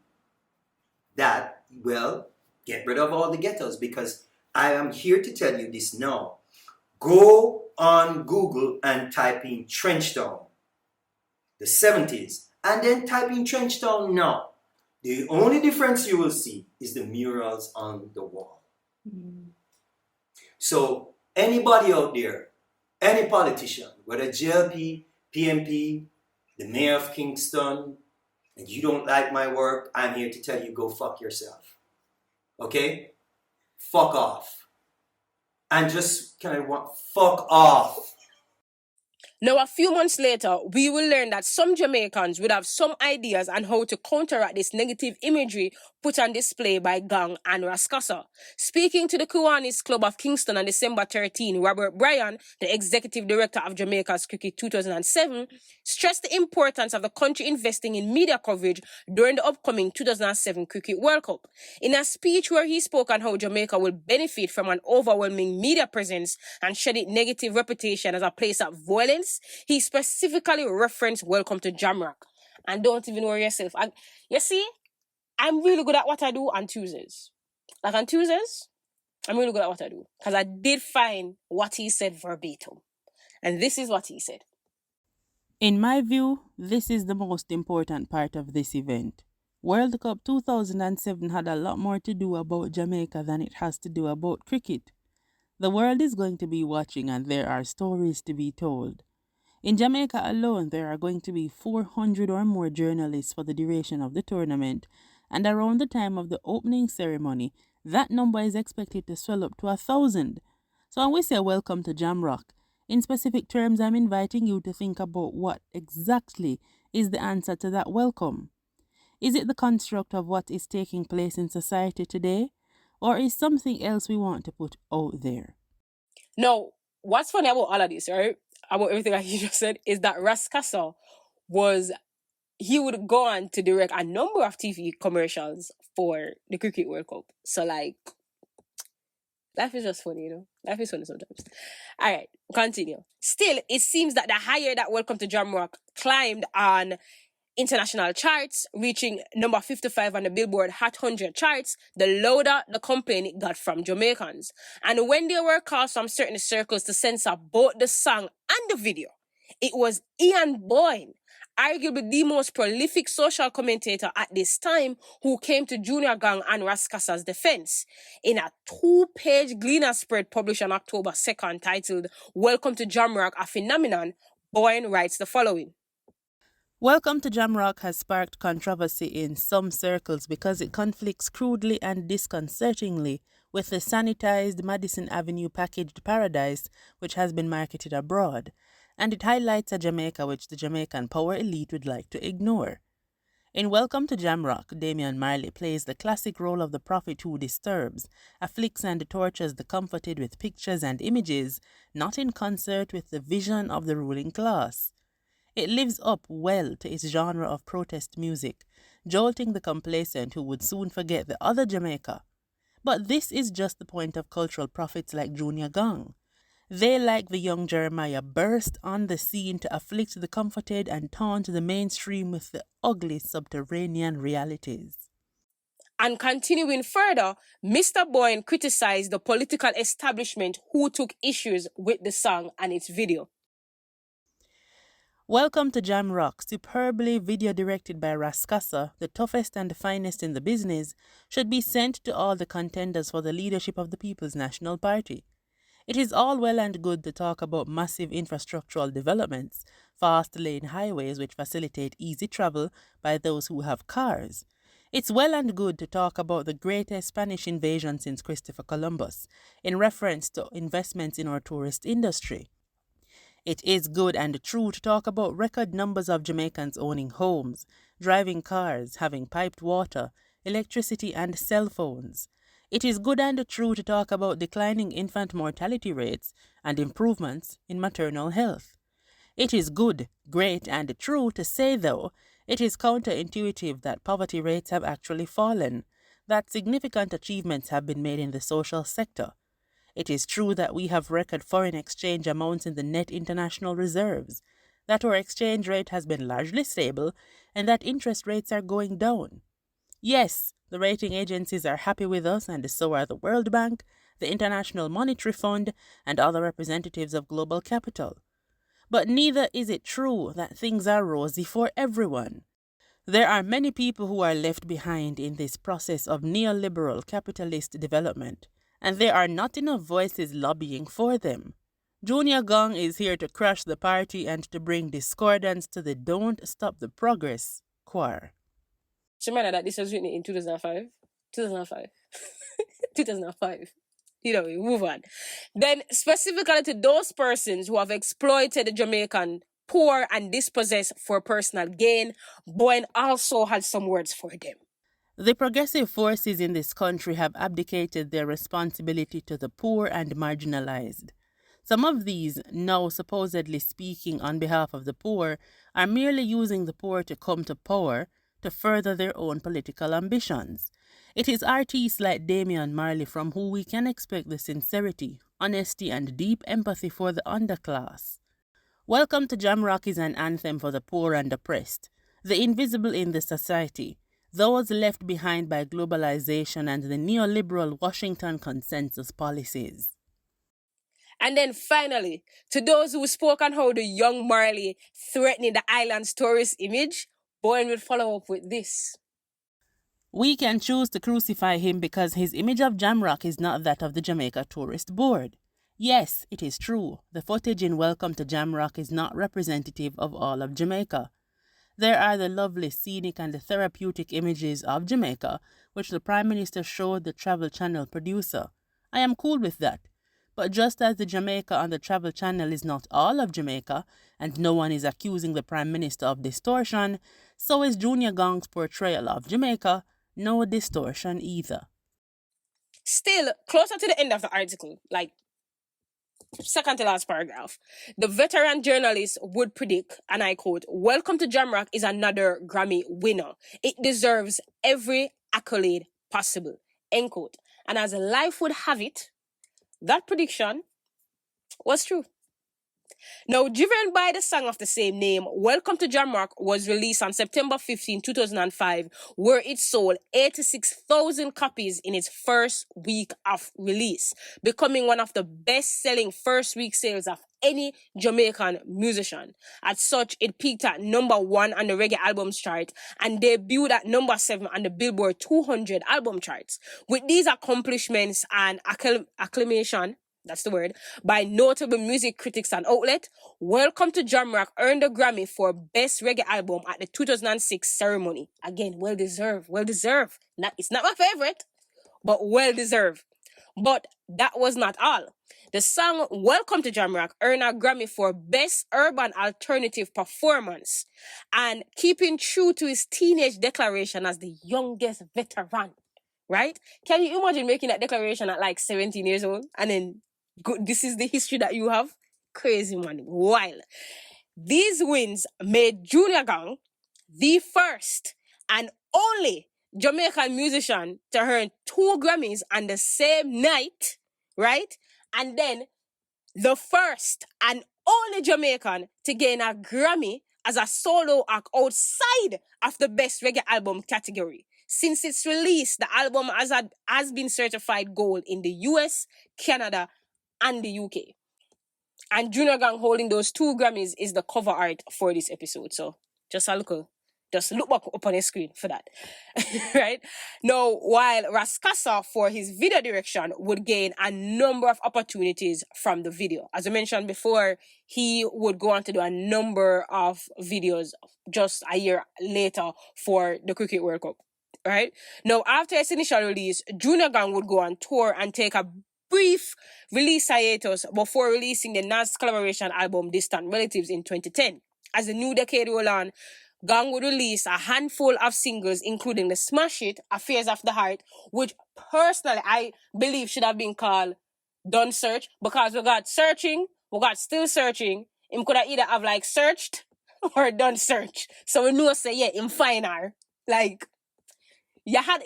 D: that, well, get rid of all the ghettos, because I am here to tell you this now. Go on Google and type in Trenchtown, the 70s, and then type in Trenchtown now. The only difference you will see is the murals on the wall.
E: Mm.
D: So anybody out there, any politician, whether JLP, PMP, the mayor of Kingston, and you don't like my work, I'm here to tell you, go fuck yourself. Okay? Fuck off. And just fuck off.
A: Now, a few months later, we will learn that some Jamaicans would have some ideas on how to counteract this negative imagery put on display by Gong and Rascasa. Speaking to the Kiwanis Club of Kingston on December 13, Robert Bryan, the executive director of Jamaica's Cricket 2007, stressed the importance of the country investing in media coverage during the upcoming 2007 Cricket World Cup. In a speech where he spoke on how Jamaica will benefit from an overwhelming media presence and shed its negative reputation as a place of violence, he specifically referenced Welcome to Jamrock. And don't even worry yourself. You see, I'm really good at what I do on Tuesdays. Like on Tuesdays, I'm really good at what I do. Because I did find what he said verbatim. And this is what he said.
B: In my view, this is the most important part of this event. World Cup 2007 had a lot more to do about Jamaica than it has to do about cricket. The world is going to be watching and there are stories to be told. In Jamaica alone, there are going to be 400 or more journalists for the duration of the tournament, and around the time of the opening ceremony, that number is expected to swell up to 1,000. So when we say welcome to Jamrock, in specific terms, I'm inviting you to think about what exactly is the answer to that welcome. Is it the construct of what is taking place in society today, or is something else we want to put out there?
A: Now, what's funny about all of this, right? About everything that he just said, is that Rascasa he would go on to direct a number of TV commercials for the Cricket World Cup. So, like, life is just funny, you know? Life is funny sometimes. All right, continue. Still, it seems that the higher that Welcome to Jamrock climbed on international charts, reaching number 55 on the Billboard Hot 100 charts, the louder the complaint it got from Jamaicans. And when there were calls from certain circles to censor both the song and the video, it was Ian Boyne, arguably the most prolific social commentator at this time, who came to Junior Gong and Rascasa's defense. In a 2-page Gleaner spread published on October 2nd titled Welcome to Jamrock, a Phenomenon, Boyne writes the following.
B: Welcome to Jamrock has sparked controversy in some circles because it conflicts crudely and disconcertingly with the sanitized Madison Avenue packaged paradise which has been marketed abroad, and it highlights a Jamaica which the Jamaican power elite would like to ignore. In Welcome to Jamrock, Damian Marley plays the classic role of the prophet who disturbs, afflicts and tortures the comforted with pictures and images, not in concert with the vision of the ruling class. It lives up well to its genre of protest music, jolting the complacent who would soon forget the other Jamaica. But this is just the point of cultural prophets like Junior Gong. They, like the young Jeremiah, burst on the scene to afflict the comforted and taunt the mainstream with the ugly subterranean realities.
A: And continuing further, Mr. Boyne criticized the political establishment who took issues with the song and its video.
B: Welcome to Jamrock, superbly video directed by Rascasa, the toughest and the finest in the business, should be sent to all the contenders for the leadership of the People's National Party. It is all well and good to talk about massive infrastructural developments, fast-lane highways which facilitate easy travel by those who have cars. It's well and good to talk about the greatest Spanish invasion since Christopher Columbus, in reference to investments in our tourist industry. It is good and true to talk about record numbers of Jamaicans owning homes, driving cars, having piped water, electricity and cell phones. It is good and true to talk about declining infant mortality rates and improvements in maternal health. It is good, great and true to say, though, it is counterintuitive that poverty rates have actually fallen, that significant achievements have been made in the social sector. It is true that we have record foreign exchange amounts in the net international reserves, that our exchange rate has been largely stable, and that interest rates are going down. Yes, the rating agencies are happy with us, and so are the World Bank, the International Monetary Fund, and other representatives of global capital. But neither is it true that things are rosy for everyone. There are many people who are left behind in this process of neoliberal capitalist development, and there are not enough voices lobbying for them. Jr Gong is here to crash the party and to bring discordance to the Don't Stop the Progress choir.
A: Remember that this was written in 2005? 2005. 2005. We move on. Then specifically to those persons who have exploited the Jamaican poor and dispossessed for personal gain, Bowen also had some words for them.
B: The progressive forces in this country have abdicated their responsibility to the poor and marginalized. Some of these, now supposedly speaking on behalf of the poor, are merely using the poor to come to power to further their own political ambitions. It is artists like Damian Marley from whom we can expect the sincerity, honesty, and deep empathy for the underclass. Welcome to Jamrock is an anthem for the poor and oppressed, the invisible in the society, those left behind by globalization and the neoliberal Washington consensus policies.
A: And then finally, to those who spoke on how the young Marley threatening the island's tourist image, Bowen will follow up with this.
B: We can choose to crucify him because his image of Jamrock is not that of the Jamaica Tourist Board. Yes, it is true, the footage in Welcome to Jamrock is not representative of all of Jamaica. There are the lovely scenic and the therapeutic images of Jamaica, which the Prime Minister showed the Travel Channel producer. I am cool with that. But just as the Jamaica on the Travel Channel is not all of Jamaica, and no one is accusing the Prime Minister of distortion, so is Jr Gong's portrayal of Jamaica no distortion either.
A: Still, closer to the end of the article, like second to last paragraph, the veteran journalist would predict, and I quote, "Welcome to Jamrock is another Grammy winner. It deserves every accolade possible," end quote. And as life would have it, that prediction was true. Now, driven by the song of the same name, Welcome to Jamrock was released on September 15, 2005, where it sold 86,000 copies in its first week of release, becoming one of the best-selling first-week sales of any Jamaican musician. As such, it peaked at number 1 on the reggae albums chart and debuted at number 7 on the Billboard 200 album charts. With these accomplishments and acclamation, that's the word, by notable music critics and outlets, Welcome to Jamrock earned a Grammy for Best Reggae Album at the 2006 ceremony. Again, well deserved. It's not my favorite, but well deserved. But that was not all. The song Welcome to Jamrock earned a Grammy for Best Urban Alternative Performance, and keeping true to his teenage declaration as the youngest veteran, right? Can you imagine making that declaration at like 17 years old and then this is the history that you have? Crazy, man. Wild. These wins made Jr Gong the first and only Jamaican musician to earn 2 Grammys on the same night, right? And then the first and only Jamaican to gain a Grammy as a solo act outside of the Best Reggae Album category. Since its release, the album has been certified gold in the US, Canada, and the UK. And Jr Gong holding those 2 Grammys is the cover art for this episode. So just look back up on the screen for that. Right? Now, while Rascasa for his video direction would gain a number of opportunities from the video. As I mentioned before, he would go on to do a number of videos just a year later for the Cricket World Cup. Right? Now, after its initial release, Jr Gong would go on tour and take a brief release hiatus before releasing the Nas collaboration album Distant Relatives in 2010. As the new decade rolled on, Gong would release a handful of singles, including the smash hit Affairs of the Heart, which personally I believe should have been called Done Search, because we got Searching, we got Still Searching. Him could have either have like searched or done search. So we know say yeah, him final. Like he had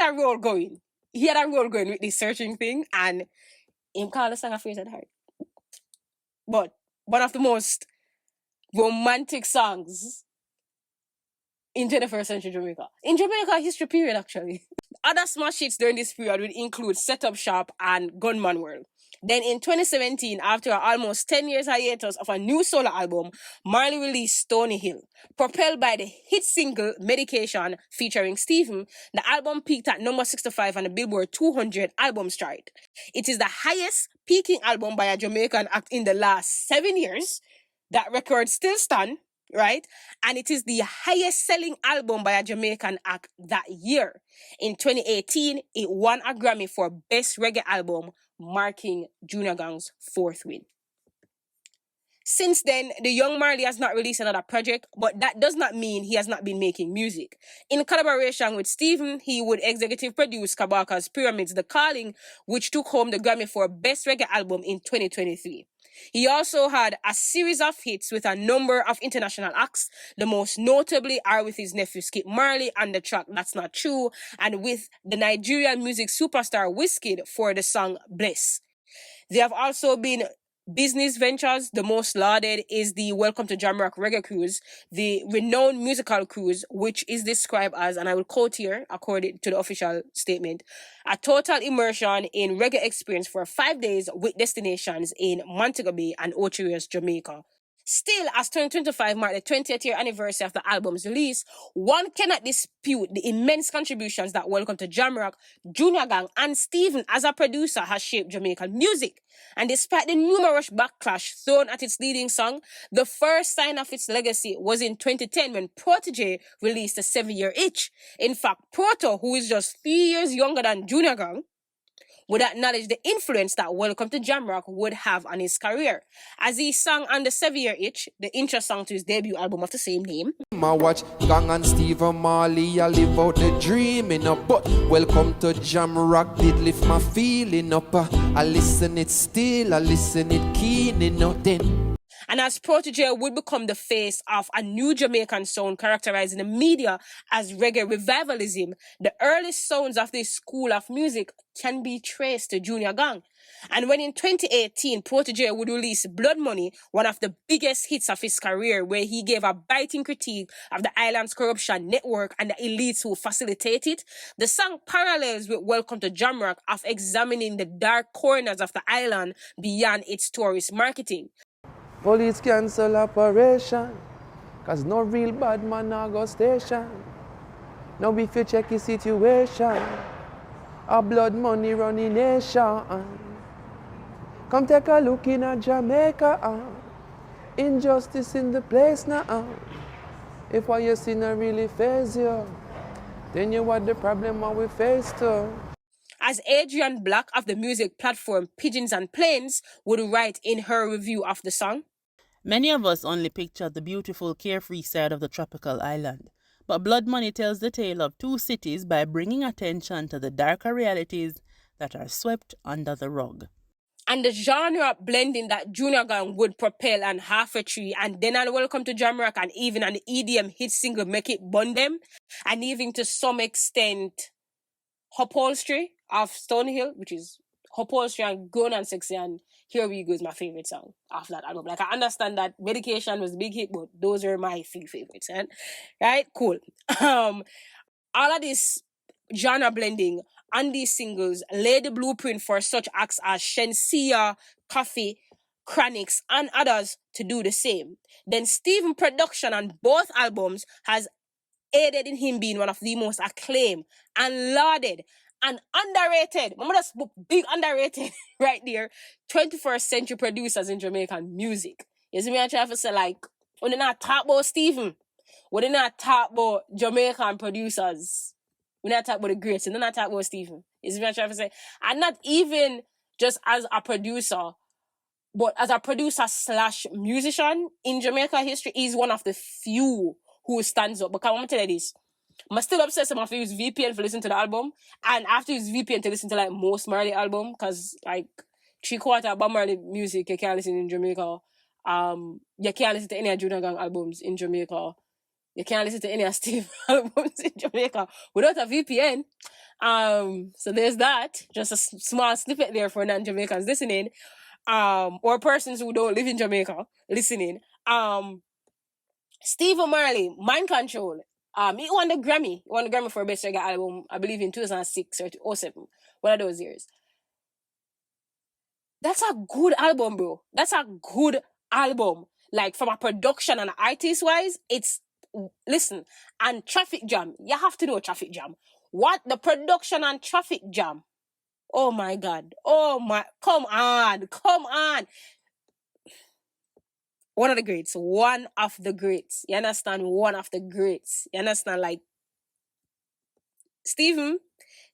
A: a role going. He had a role going with this searching thing, and him called the song Affairs of the Heart. But one of the most romantic songs in 21st century Jamaica. In Jamaica history period, actually. Other smash hits during this period would include Set Up Shop and Gunman World. Then in 2017, after almost 10 years hiatus of a new solo album, Marley released Stony Hill. Propelled by the hit single Medication featuring Stephen, the album peaked at number 65 on the Billboard 200 albums chart. It is the highest peaking album by a Jamaican act in the last 7 years. That record still stands, right? And it is the highest selling album by a Jamaican act that year. In 2018, it won a Grammy for Best Reggae Album, marking Junior Gong's 4th win. Since then, the young Marley has not released another project, but that does not mean he has not been making music. In collaboration with Stephen, he would executive produce Kabaka's Pyramids The Calling, which took home the Grammy for Best Reggae Album in 2023. He also had a series of hits with a number of international acts. The most notably are with his nephew Skip Marley on the track That's Not True, and with the Nigerian music superstar Wizkid for the song Bless. There have also been business ventures. The most lauded is the Welcome to Jamrock Reggae Cruise, the renowned musical cruise, which is described as, and I will quote here according to the official statement, a total immersion in reggae experience for 5 days with destinations in Montego Bay and Ocho Rios, Jamaica. Still, as 2025 marked the 20th year anniversary of the album's release, one cannot dispute the immense contributions that Welcome to Jamrock, Junior Gong, and Stephen as a producer has shaped Jamaican music. And despite the numerous backlash thrown at its leading song, the first sign of its legacy was in 2010 when Protege released a 7-year itch. In fact, Proto, who is just 3 years younger than Junior Gong, would acknowledge the influence that Welcome to Jamrock would have on his career. As he sang on the 7-year itch, the intro song to his debut album of the same name.
F: I watch Gong and Stephen Marley, I live out the dream, but Welcome to Jamrock did lift my feeling up. I listen it still, I listen it keen, then.
A: And as Protege would become the face of a new Jamaican sound characterizing the media as reggae revivalism, the earliest sounds of this school of music can be traced to Junior Gong. And when in 2018, Protege would release Blood Money, one of the biggest hits of his career, where he gave a biting critique of the island's corruption network and the elites who facilitate it, the song parallels with Welcome to Jamrock of examining the dark corners of the island beyond its tourist marketing.
F: Police cancel operation, cause no real bad man now go station. Now if you check the situation, our blood money running nation. Come take a look in at Jamaica, injustice in the place now. If what you see not really faze you, then you what the problem we face too.
A: As Adrian Black of the music platform Pigeons and Planes would write in her review of the song,
B: many of us only picture the beautiful carefree side of the tropical island, but Blood Money tells the tale of two cities by bringing attention to the darker realities that are swept under the rug.
A: And the genre blending that Junior Gong would propel on Half a Tree, and then on Welcome to Jamrock, and even on the EDM hit single Make It Bun Them, and even to some extent Upholstery of Stonehill, which is Upholstery and Grown and Sexy, and Here We Go is my favorite song off that album. Like, I understand that Medication was a big hit, but those are my few favorites, right? Cool. All of this genre blending on these singles laid the blueprint for such acts as Shensia, Coffee, Chronics, and others to do the same. Then Stephen production on both albums has aided in him being one of the most acclaimed and lauded and underrated, that's big underrated right there, 21st century producers in Jamaican music. You see me, I try to say, like, when they not talk about Stephen, when they not talk about Jamaican producers, we not talk about the greats, and then not talk about Stephen. You see me, I try to say, and not even just as a producer, but as a producer / musician in Jamaica history, he's one of the few who stands up. Because I'm going to tell you this, I'm still obsessed with use VPN for listening to the album, and after use VPN to listen to like most Marley album, because like 3/4 of Bob Marley music you can't listen in Jamaica. You can't listen to any of Junior Gong albums in Jamaica. You can't listen to any of Steve albums in Jamaica without a VPN. So there's that. Just a small snippet there for non-Jamaicans listening, or persons who don't live in Jamaica listening. Stephen Marley, Mind Control. He won the Grammy. He won the Grammy for Best Reggae Album, I believe in 2006 or 2007. One of those years. That's a good album, bro. That's a good album. Like, from a production and artist wise, it's, listen, and Traffic Jam. You have to know Traffic Jam. What? The production on Traffic Jam. Oh my God. Oh my, come on. Come on. One of the greats. One of the greats. You understand? One of the greats. You understand? Like, Stephen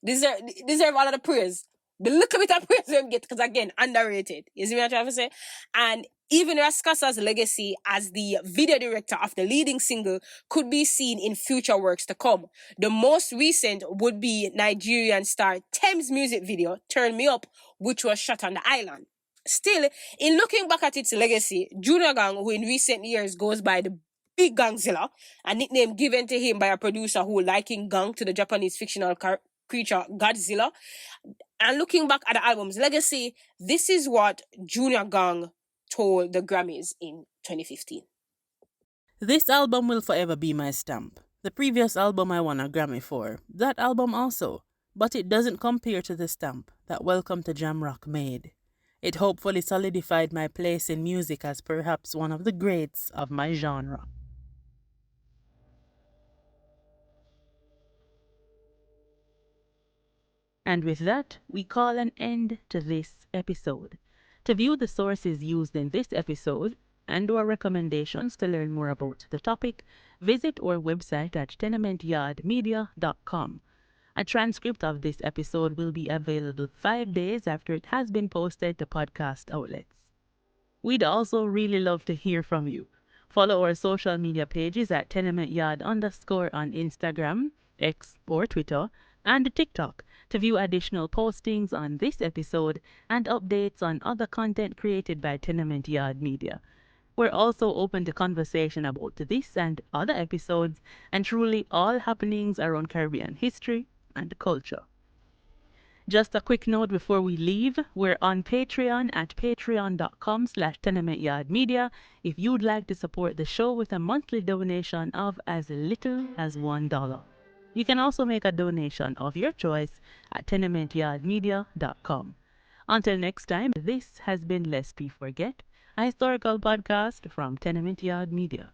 A: deserve all of the praise. The little bit of praise we get, because again, underrated. You see what I'm trying to say? And even Raskasa's legacy as the video director of the leading single could be seen in future works to come. The most recent would be Nigerian star Thames' music video, Turn Me Up, which was shot on the island. Still, in looking back at its legacy, Junior Gang, who in recent years goes by the Big Gangzilla, a nickname given to him by a producer who likened Gang to the Japanese fictional creature Godzilla. And looking back at the album's legacy, this is what Junior Gang told the Grammys in 2015.
B: This album will forever be my stamp. The previous album I won a Grammy for, that album also. But it doesn't compare to the stamp that Welcome to Jamrock made. It hopefully solidified my place in music as perhaps one of the greats of my genre. And with that, we call an end to this episode. To view the sources used in this episode and/or recommendations to learn more about the topic, visit our website at tenementyardmedia.com. A transcript of this episode will be available 5 days after it has been posted to podcast outlets. We'd also really love to hear from you. Follow our social media pages at tenementyard_ on Instagram, X or Twitter, and TikTok to view additional postings on this episode and updates on other content created by Tenement Yard Media. We're also open to conversation about this and other episodes and truly all happenings around Caribbean history and culture. Just a quick note before we leave, we're on Patreon at patreon.com/tenementyardmedia if you'd like to support the show with a monthly donation of as little as $1. You can also make a donation of your choice at tenementyardmedia.com. Until next time, this has been Lest We Forget, a historical podcast from Tenement Yard Media.